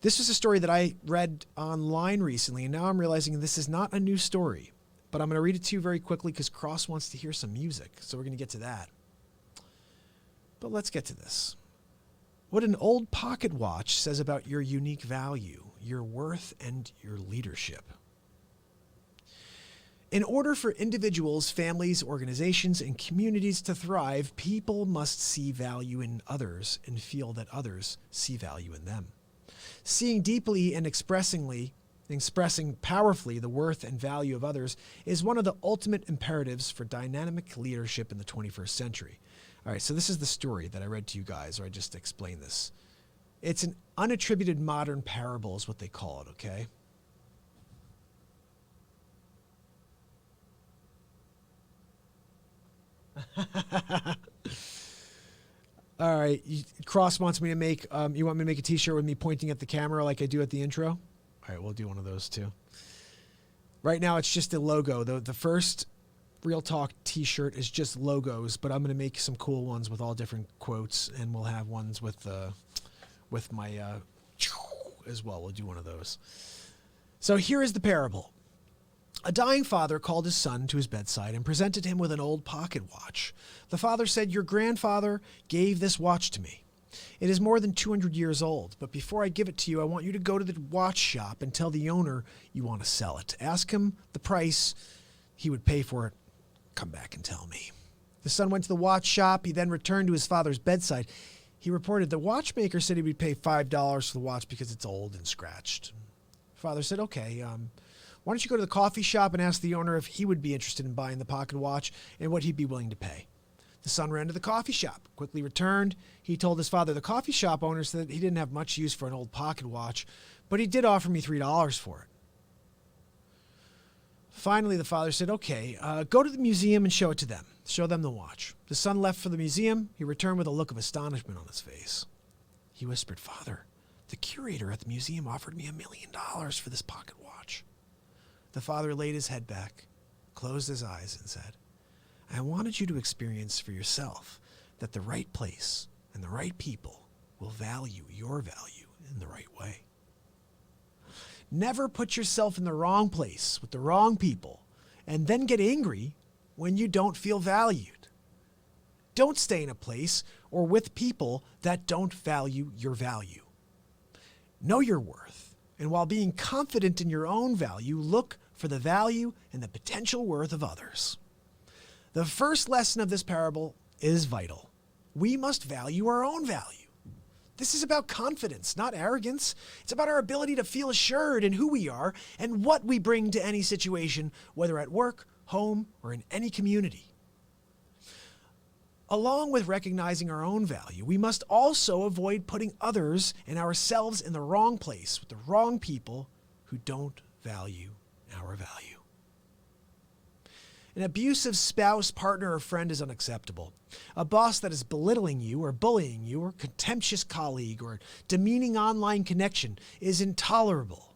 This was a story that I read online recently, and now I'm realizing this is not a new story. But I'm going to read it to you very quickly because Cross wants to hear some music, so we're going to get to that. But let's get to this. What an old pocket watch says about your unique value, your worth, and your leadership. In order for individuals, families, organizations, and communities to thrive, people must see value in others and feel that others see value in them. Seeing deeply and expressing powerfully the worth and value of others is one of the ultimate imperatives for dynamic leadership in the 21st century. All right, so this is the story that I read to you guys, or I just explained this. It's an unattributed modern parable is what they call it, okay? All right, Cross wants me to make, you want me to make a t-shirt with me pointing at the camera like I do at the intro? All right, we'll do one of those too. Right now it's just a logo. The first Real Talk t-shirt is just logos, but I'm going to make some cool ones with all different quotes, and we'll have ones with my as well. We'll do one of those. So here is the parable. A dying father called his son to his bedside and presented him with an old pocket watch. The father said, "Your grandfather gave this watch to me. It is more than 200 years old, but before I give it to you, I want you to go to the watch shop and tell the owner you want to sell it. Ask him the price he would pay for it. Come back and tell me." The son went to the watch shop. He then returned to his father's bedside. He reported the watchmaker said he would pay $5 for the watch because it's old and scratched. Father said, "Okay, why don't you go to the coffee shop and ask the owner if he would be interested in buying the pocket watch and what he'd be willing to pay." The son ran to the coffee shop, quickly returned. He told his father the coffee shop owner said he didn't have much use for an old pocket watch, but he did offer me $3 for it. Finally, the father said, "Okay, go to the museum and show it to them. Show them the watch." The son left for the museum. He returned with a look of astonishment on his face. He whispered, "Father, the curator at the museum offered me $1 million for this pocket watch." The father laid his head back, closed his eyes, and said, "I wanted you to experience for yourself that the right place and the right people will value your value in the right way." Never put yourself in the wrong place with the wrong people and then get angry when you don't feel valued. Don't stay in a place or with people that don't value your value. Know your worth, and while being confident in your own value, look for the value and the potential worth of others. The first lesson of this parable is vital. We must value our own value. This is about confidence, not arrogance. It's about our ability to feel assured in who we are and what we bring to any situation, whether at work, home, or in any community. Along with recognizing our own value, we must also avoid putting others and ourselves in the wrong place with the wrong people who don't value our value. An abusive spouse, partner, or friend is unacceptable. A boss that is belittling you or bullying you, or contemptuous colleague or demeaning online connection is intolerable.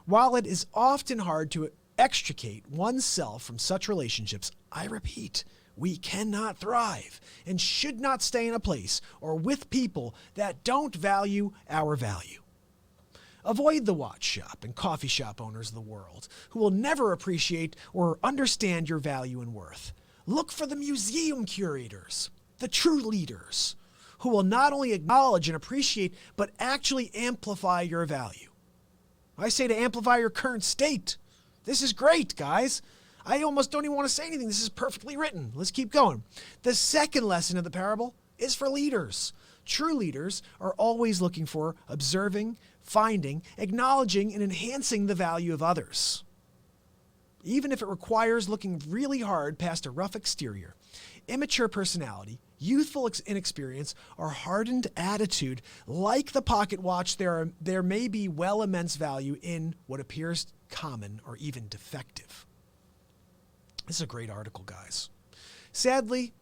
While it is often hard to extricate oneself from such relationships, I repeat, we cannot thrive and should not stay in a place or with people that don't value our value. Avoid the watch shop and coffee shop owners of the world who will never appreciate or understand your value and worth. Look for the museum curators, the true leaders, who will not only acknowledge and appreciate, but actually amplify your value. I say to amplify your current state. This is great, guys. I almost don't even want to say anything. This is perfectly written. Let's keep going. The second lesson of the parable is for leaders. True leaders are always looking for, observing, finding, acknowledging, and enhancing the value of others, even if it requires looking really hard past a rough exterior. Immature personality, youthful inexperience, or hardened attitude, like the pocket watch, there may be immense value in what appears common or even defective. This is a great article, guys. Sadly,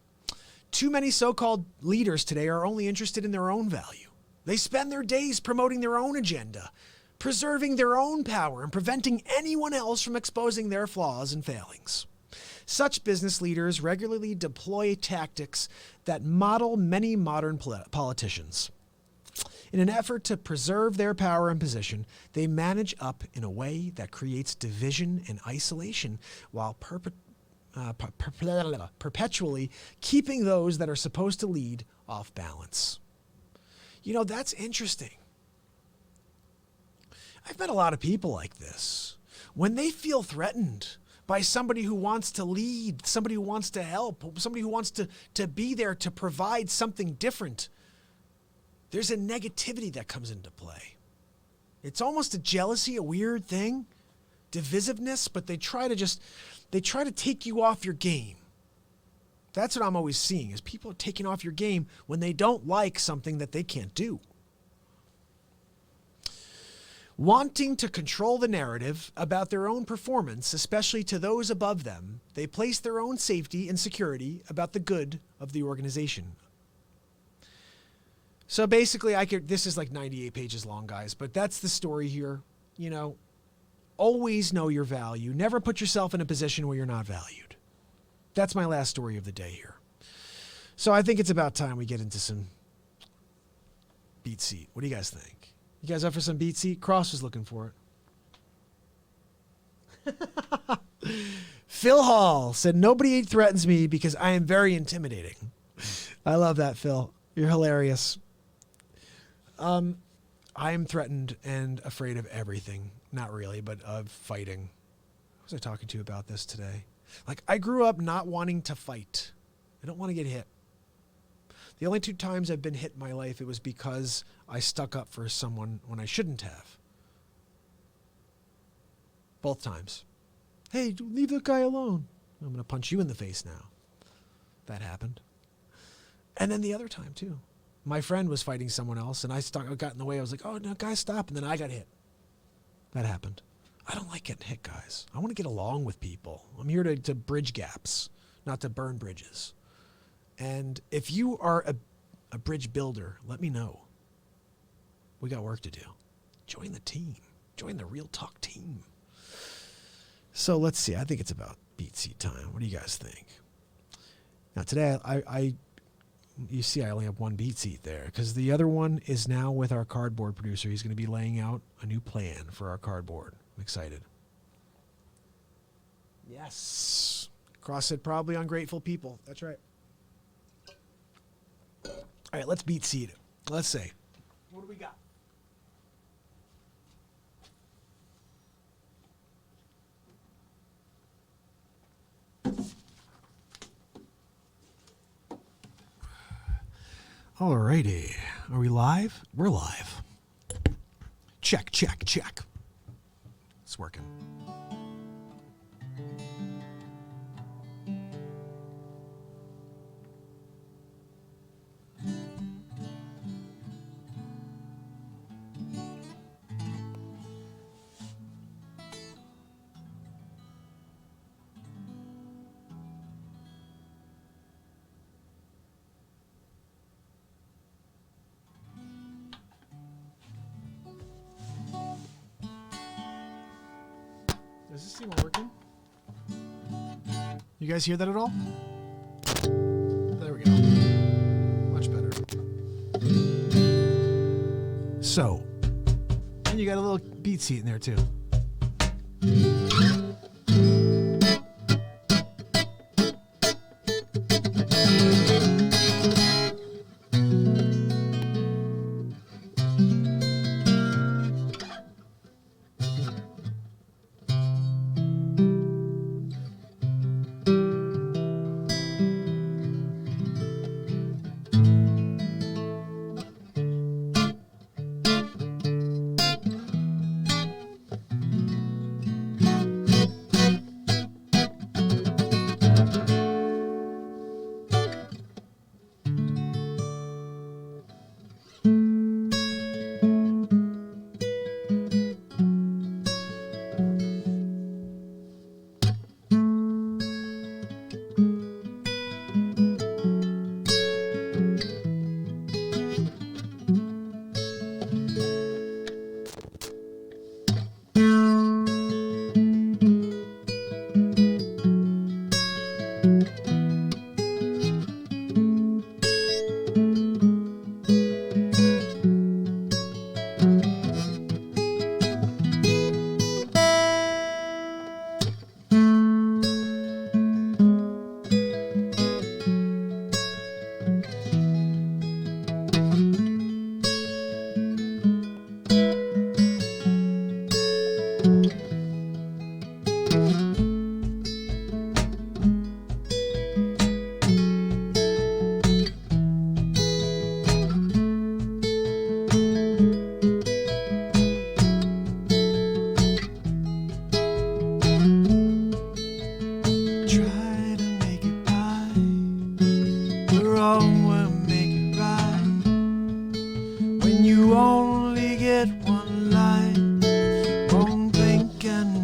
too many so-called leaders today are only interested in their own value. They spend their days promoting their own agenda, preserving their own power, and preventing anyone else from exposing their flaws and failings. Such business leaders regularly deploy tactics that model many modern politicians. In an effort to preserve their power and position, they manage up in a way that creates division and isolation while perpetually keeping those that are supposed to lead off balance. You know, that's interesting. I've met a lot of people like this. When they feel threatened by somebody who wants to lead, somebody who wants to help, somebody who wants to be there to provide something different, there's a negativity that comes into play. It's almost a jealousy, a weird thing, divisiveness, but they try to take you off your game. That's what I'm always seeing, is people taking off your game when they don't like something that they can't do. Wanting to control the narrative about their own performance, especially to those above them, they place their own safety and security about the good of the organization. So basically, this is like 98 pages long, guys, but that's the story here. You know, always know your value. Never put yourself in a position where you're not valued. That's my last story of the day here. So I think it's about time we get into some beat seat. What do you guys think? You guys up for some beat seat? Cross was looking for it. Phil Hall said, "Nobody threatens me because I am very intimidating." I love that, Phil. You're hilarious. I am threatened and afraid of everything. Not really, but of fighting. Who was I talking to about this today? Like, I grew up not wanting to fight. I don't want to get hit. The only 2 times I've been hit in my life, it was because I stuck up for someone when I shouldn't have. Both times. Hey, leave that guy alone. I'm going to punch you in the face now. That happened. And then the other time, too. My friend was fighting someone else, and I got in the way. I was like, oh, no, guys, stop. And then I got hit. That happened. I don't like getting hit, guys. I want to get along with people. I'm here to bridge gaps, not to burn bridges. And if you are a bridge builder, let me know. We got work to do. Join the team. Join the Real Talk team. So let's see. I think it's about beat seat time. What do you guys think? Now today, I You see I only have one beat seat there because the other one is now with our cardboard producer. He's going to be laying out a new plan for our cardboard. I'm excited. Yes. Cross said probably ungrateful people. That's right. All right, let's beat seed it. Let's see. What do we got? Alrighty. Are we live? We're live. Check, check, check. It's working. Does this seem working? You guys hear that at all? There we go. Much better. So, and you got a little beat seat in there too.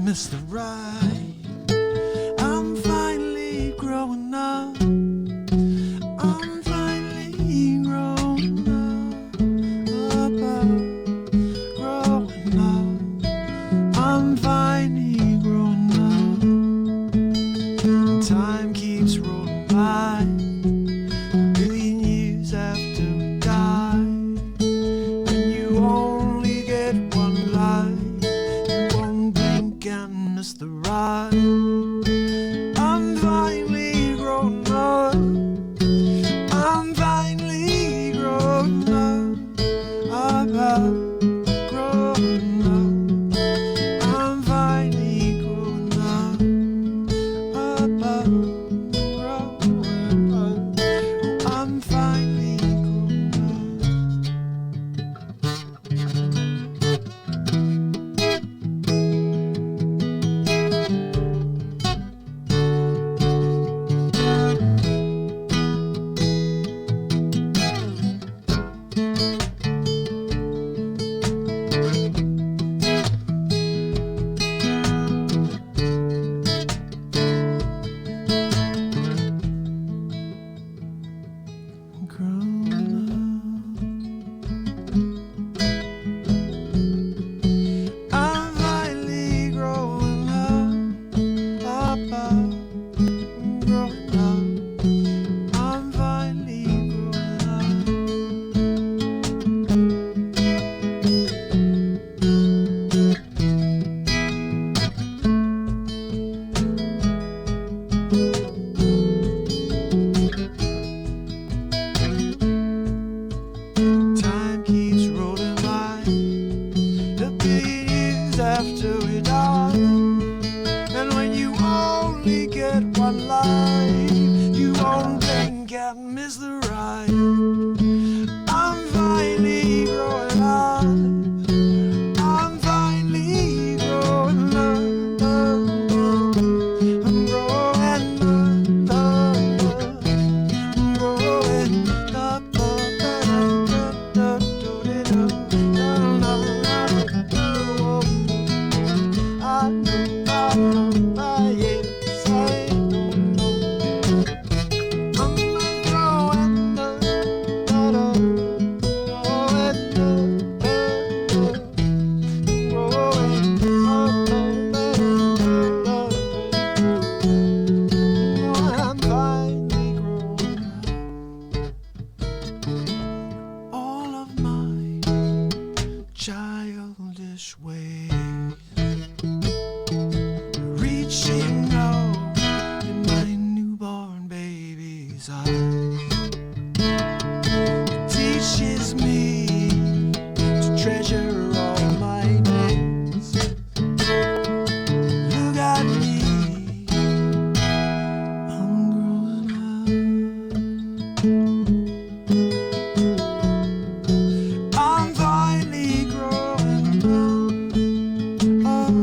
miss the ride. after we die. And when you only get one life, you won't blink and miss the ride. I'm finally growing up. I'm finally growing up. I'm growing up. I'm growing up. All of my childish ways, reaching out in my newborn baby's eyes, teaches me to treasure all my days. Look at me, I'm growing up. I'm finally growing up.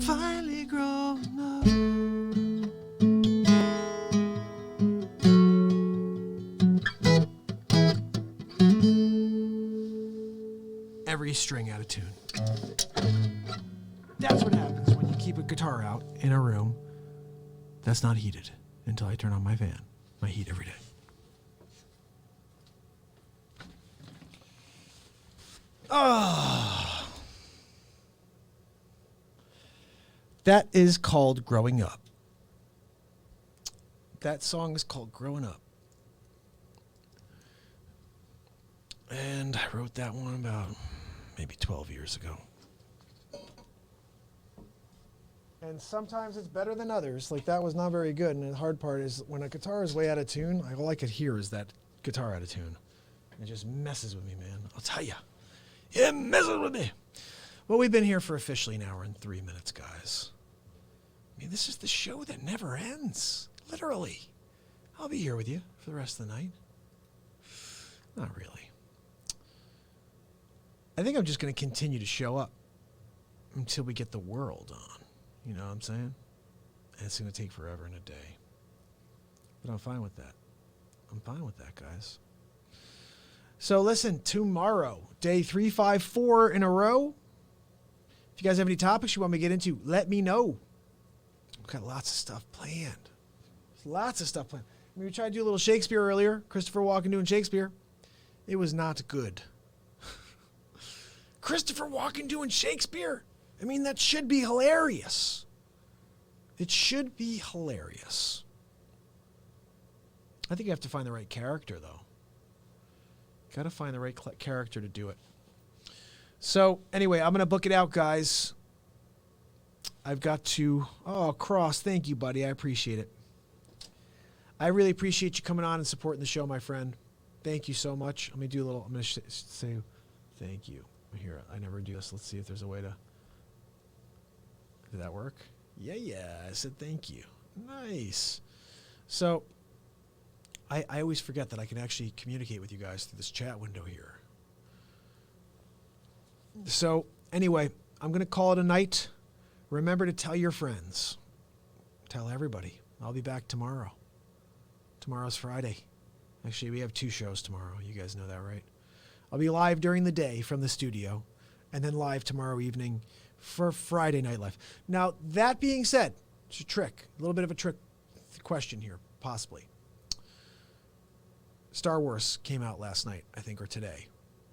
Finally grown up. Every string out of tune. That's what happens when you keep a guitar out in a room that's not heated until I turn on my fan. My heat every day. Oh. That is called Growing Up. That song is called Growing Up. And I wrote that one about maybe 12 years ago. And sometimes it's better than others. Like that was not very good. And the hard part is when a guitar is way out of tune, all I could hear is that guitar out of tune. It just messes with me, man. I'll tell you. It messes with me. Well, we've been here for officially an hour and 3 minutes, guys. I mean, this is the show that never ends. Literally. I'll be here with you for the rest of the night. Not really. I think I'm just going to continue to show up until we get the world on. You know what I'm saying? And it's going to take forever and a day. But I'm fine with that. I'm fine with that, guys. So listen, tomorrow, day 354 in a row. If you guys have any topics you want me to get into, let me know. I've got lots of stuff planned. Lots of stuff planned. I mean, we tried to do a little Shakespeare earlier. Christopher Walken doing Shakespeare. It was not good. Christopher Walken doing Shakespeare? I mean, that should be hilarious. It should be hilarious. I think you have to find the right character, though. Got to find the right character to do it. So, anyway, I'm going to book it out, guys. I've got to... Oh, Cross, thank you, buddy. I appreciate it. I really appreciate you coming on and supporting the show, my friend. Thank you so much. Let me do a little... I'm going to say thank you. Here, I never do this. Let's see if there's a way to... Did that work? Yeah. I said thank you. Nice. So, I always forget that I can actually communicate with you guys through this chat window here. So, anyway, I'm going to call it a night. Remember to tell your friends. Tell everybody. I'll be back tomorrow. Tomorrow's Friday. Actually, we have 2 shows tomorrow. You guys know that, right? I'll be live during the day from the studio and then live tomorrow evening for Friday Night Live. Now, that being said, it's a trick. A little bit of a trick question here, possibly. Star Wars came out last night, I think, or today.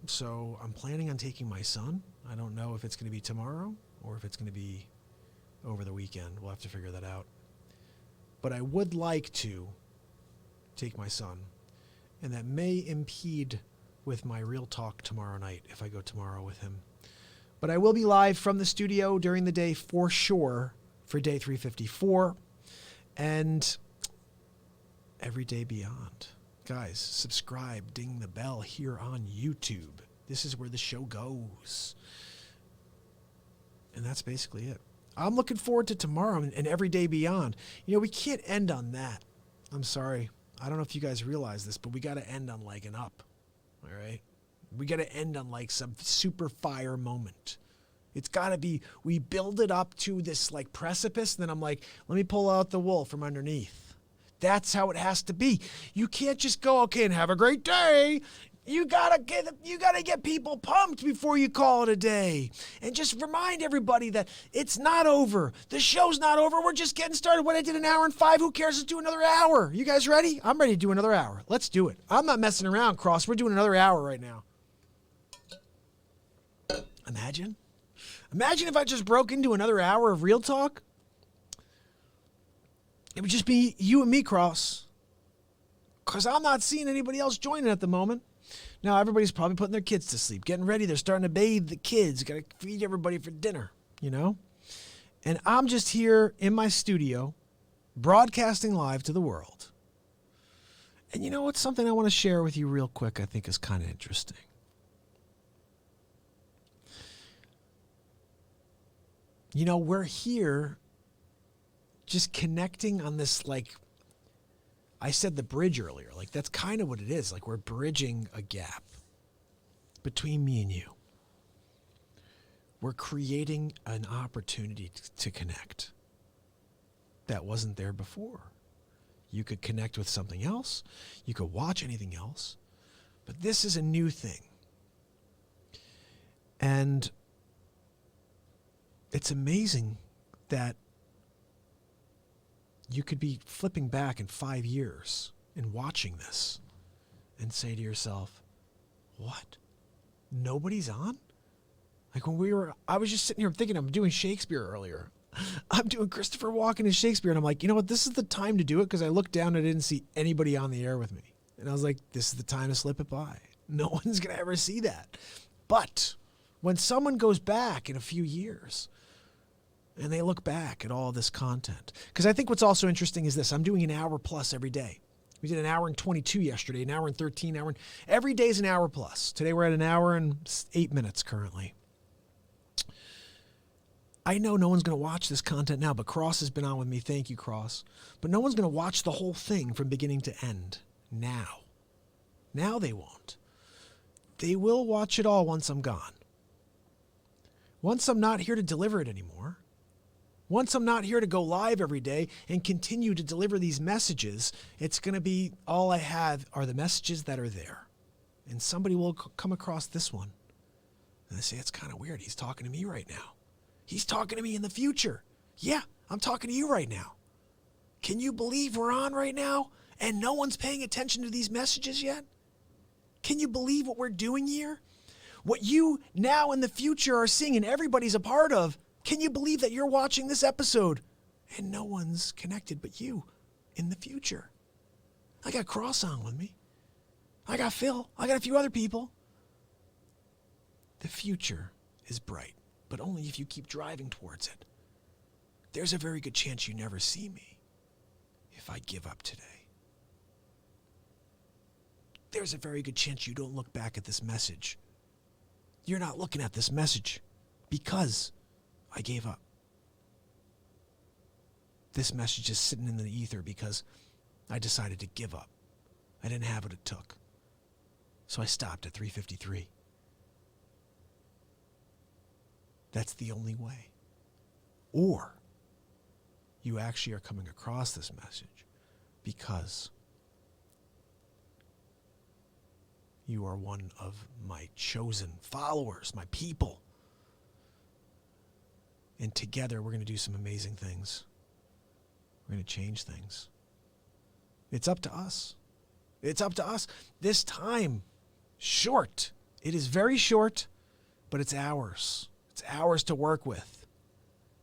So I'm planning on taking my son. I don't know if it's going to be tomorrow or if it's going to be over the weekend. We'll have to figure that out. But I would like to take my son, and that may impede with my real talk tomorrow night if I go tomorrow with him. But I will be live from the studio during the day for sure for day 354 and every day beyond. Guys, subscribe, ding the bell here on YouTube. This is where the show goes. And that's basically it. I'm looking forward to tomorrow and every day beyond. You know, we can't end on that. I'm sorry. I don't know if you guys realize this, but we got to end on like an up. All right? We got to end on like some super fire moment. It's got to be, we build it up to this like precipice, and then I'm like, let me pull out the wool from underneath. That's how it has to be. You can't just go, okay, and have a great day. You gotta get people pumped before you call it a day. And just remind everybody that it's not over. The show's not over. We're just getting started. What I did an hour and 5, who cares? Let's do another hour. You guys ready? I'm ready to do another hour. Let's do it. I'm not messing around, Cross. We're doing another hour right now. Imagine if I just broke into another hour of real talk. It would just be you and me, Cross. Because I'm not seeing anybody else joining at the moment. Now, everybody's probably putting their kids to sleep, getting ready. They're starting to bathe the kids. Got to feed everybody for dinner, you know? And I'm just here in my studio, broadcasting live to the world. And you know what's something I want to share with you real quick I think is kind of interesting. You know, we're here just connecting on this, like, I said the bridge earlier. Like, that's kind of what it is. Like, we're bridging a gap between me and you. We're creating an opportunity to connect that wasn't there before. You could connect with something else. You could watch anything else. But this is a new thing. And it's amazing that you could be flipping back in 5 years and watching this and say to yourself, what? Nobody's on? Like when I was just sitting here thinking, I'm doing Shakespeare earlier. I'm doing Christopher Walken as Shakespeare. And I'm like, you know what? This is the time to do it, because I looked down and I didn't see anybody on the air with me. And I was like, this is the time to slip it by. No one's going to ever see that. But when someone goes back in a few years and they look back at all this content, because I think what's also interesting is this: I'm doing an hour plus every day. We did an hour and 22 yesterday, an hour and 13, every day is an hour plus. Today we're at an hour and 8 minutes currently. I know no one's going to watch this content now, but Cross has been on with me. Thank you, Cross. But no one's going to watch the whole thing from beginning to end now. Now they won't. They will watch it all once I'm gone. Once I'm not here to deliver it anymore. Once I'm not here to go live every day and continue to deliver these messages, it's going to be all I have are the messages that are there. And somebody will come across this one. And they say, it's kind of weird. He's talking to me right now. He's talking to me in the future. Yeah, I'm talking to you right now. Can you believe we're on right now and no one's paying attention to these messages yet? Can you believe what we're doing here? What you now in the future are seeing and everybody's a part of. Can you believe that you're watching this episode and no one's connected but you in the future? I got Cross on with me. I got Phil. I got a few other people. The future is bright, but only if you keep driving towards it. There's a very good chance you never see me if I give up today. There's a very good chance you don't look back at this message. You're not looking at this message because I gave up. This message is sitting in the ether because I decided to give up. I didn't have what it took. So I stopped at 353. That's the only way. Or you actually are coming across this message because you are one of my chosen followers, my people. And together we're going to do some amazing things. We're going to change things. It's up to us. It's up to us. This time, short. It is very short, but it's ours. It's ours to work with.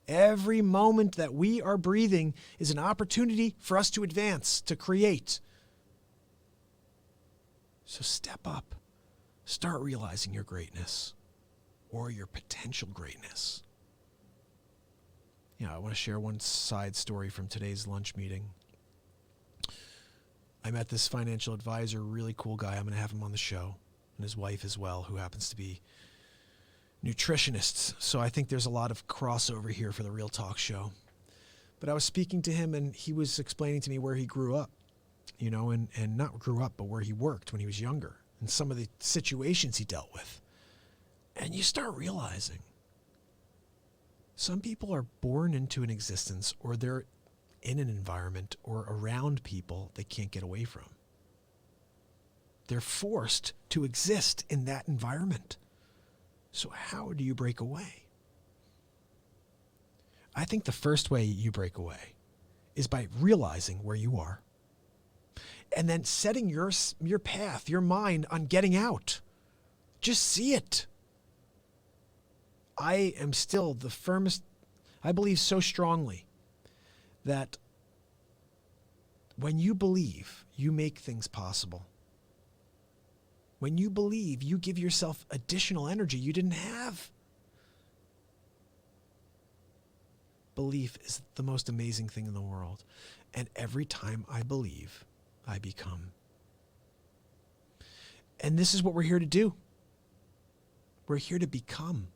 Every moment that we are breathing is an opportunity for us to advance, to create. So step up. Start realizing your greatness or your potential greatness. I want to share one side story from today's lunch meeting. I met this financial advisor, really cool guy. I'm going to have him on the show, and his wife as well, who happens to be nutritionists. So I think there's a lot of crossover here for the Real Talk show. But I was speaking to him, and he was explaining to me where he grew up, and not grew up, but where he worked when he was younger, and some of the situations he dealt with. And you start realizing some people are born into an existence, or they're in an environment or around people they can't get away from. They're forced to exist in that environment. So how do you break away? I think the first way you break away is by realizing where you are and then setting your path, your mind on getting out. Just see it. I am still the firmest, I believe so strongly that when you believe, you make things possible. When you believe, you give yourself additional energy you didn't have. Belief is the most amazing thing in the world. And every time I believe, I become. And this is what we're here to do. We're here to become.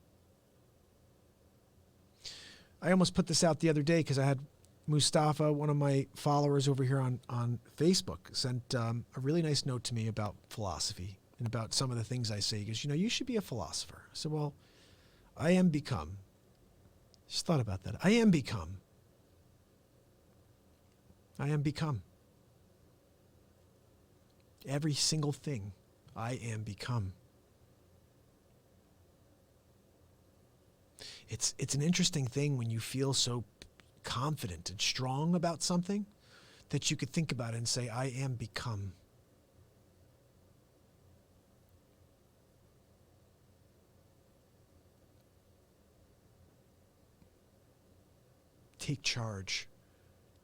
I almost put this out the other day because I had Mustafa, one of my followers over here on Facebook, sent a really nice note to me about philosophy and about some of the things I say. He goes, you should be a philosopher. I said, well, I am become. Just thought about that. I am become. I am become. Every single thing I am become. It's an interesting thing when you feel so confident and strong about something that you could think about it and say, I am become. Take charge.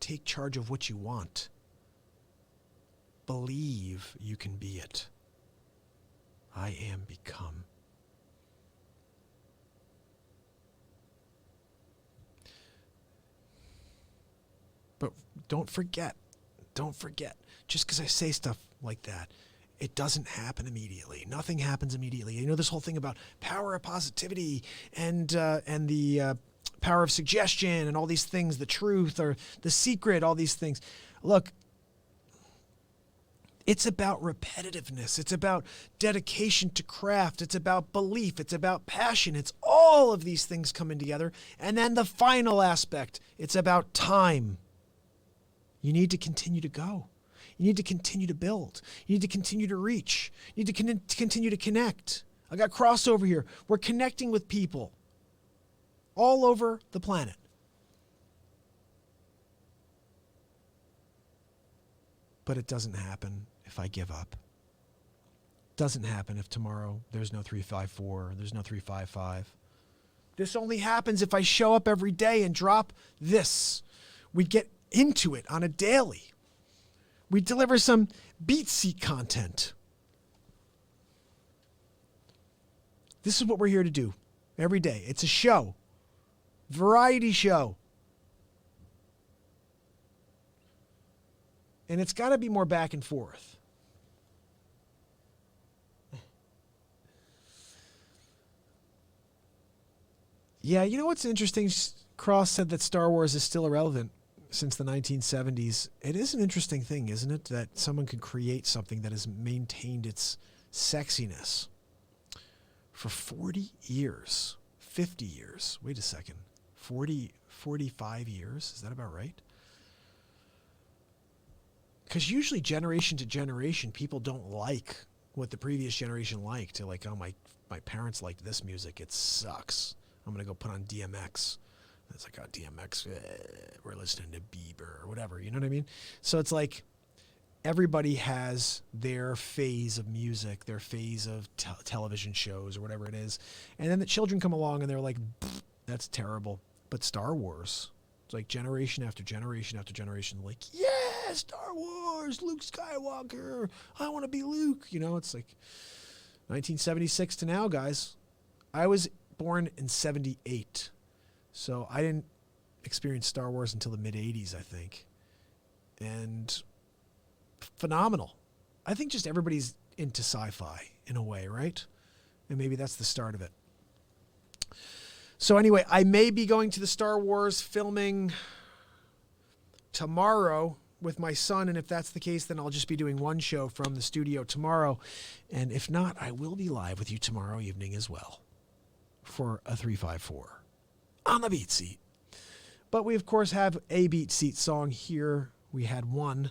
Take charge of what you want. Believe you can be it. I am become. But don't forget, just because I say stuff like that, it doesn't happen immediately. Nothing happens immediately. This whole thing about power of positivity and the power of suggestion and all these things, the truth or the secret, all these things. Look, it's about repetitiveness. It's about dedication to craft. It's about belief. It's about passion. It's all of these things coming together. And then the final aspect, it's about time. You need to continue to go. You need to continue to build. You need to continue to reach. You need to continue to connect. I got crossover here. We're connecting with people all over the planet. But it doesn't happen if I give up. It doesn't happen if tomorrow there's no 354, there's no 355. This only happens if I show up every day and drop this. We get into it on a daily. We deliver some beat seat content. This is what we're here to do every day. It's a show. Variety show. And it's got to be more back and forth. Yeah, what's interesting? Cross said that Star Wars is still irrelevant since the 1970s. It is an interesting thing, isn't it? That someone could create something that has maintained its sexiness for 40 years, 50 years. Wait a second. 45 years. Is that about right? Because usually generation to generation, people don't like what the previous generation liked. They're like, oh, my parents liked this music. It sucks. I'm going to go put on DMX. And it's like, oh, DMX, we're listening to Bieber or whatever. You know what I mean? So it's like everybody has their phase of music, their phase of television shows or whatever it is. And then the children come along and they're like, that's terrible. But Star Wars, it's like generation after generation after generation, like, yeah, Star Wars, Luke Skywalker, I want to be Luke. You know, it's like 1976 to now, guys. I was born in 78, so I didn't experience Star Wars until the mid-80s, I think. And phenomenal. I think just everybody's into sci-fi in a way, right? And maybe that's the start of it. So anyway, I may be going to the Star Wars filming tomorrow with my son, and if that's the case, then I'll just be doing one show from the studio tomorrow. And if not, I will be live with you tomorrow evening as well for a 354 on the Beat Seat. But we, of course, have a Beat Seat song here. We had one,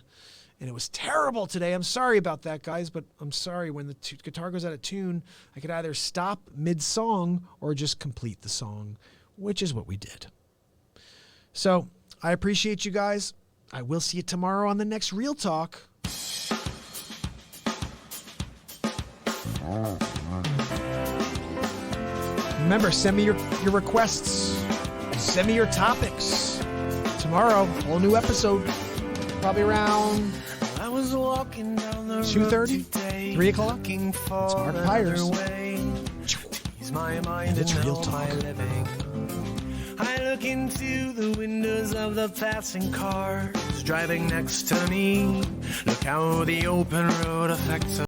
and it was terrible today. I'm sorry about that, guys, but I'm sorry. When the guitar goes out of tune, I could either stop mid-song or just complete the song, which is what we did. So I appreciate you guys. I will see you tomorrow on the next Real Talk. Remember, send me your requests. Send me your topics. Tomorrow, whole new episode. Probably around 2:30, 3 o'clock. It's Mark Pyers. And it's Real Talk. I look into the windows of the passing cars driving next to me. Look how the open road affects us.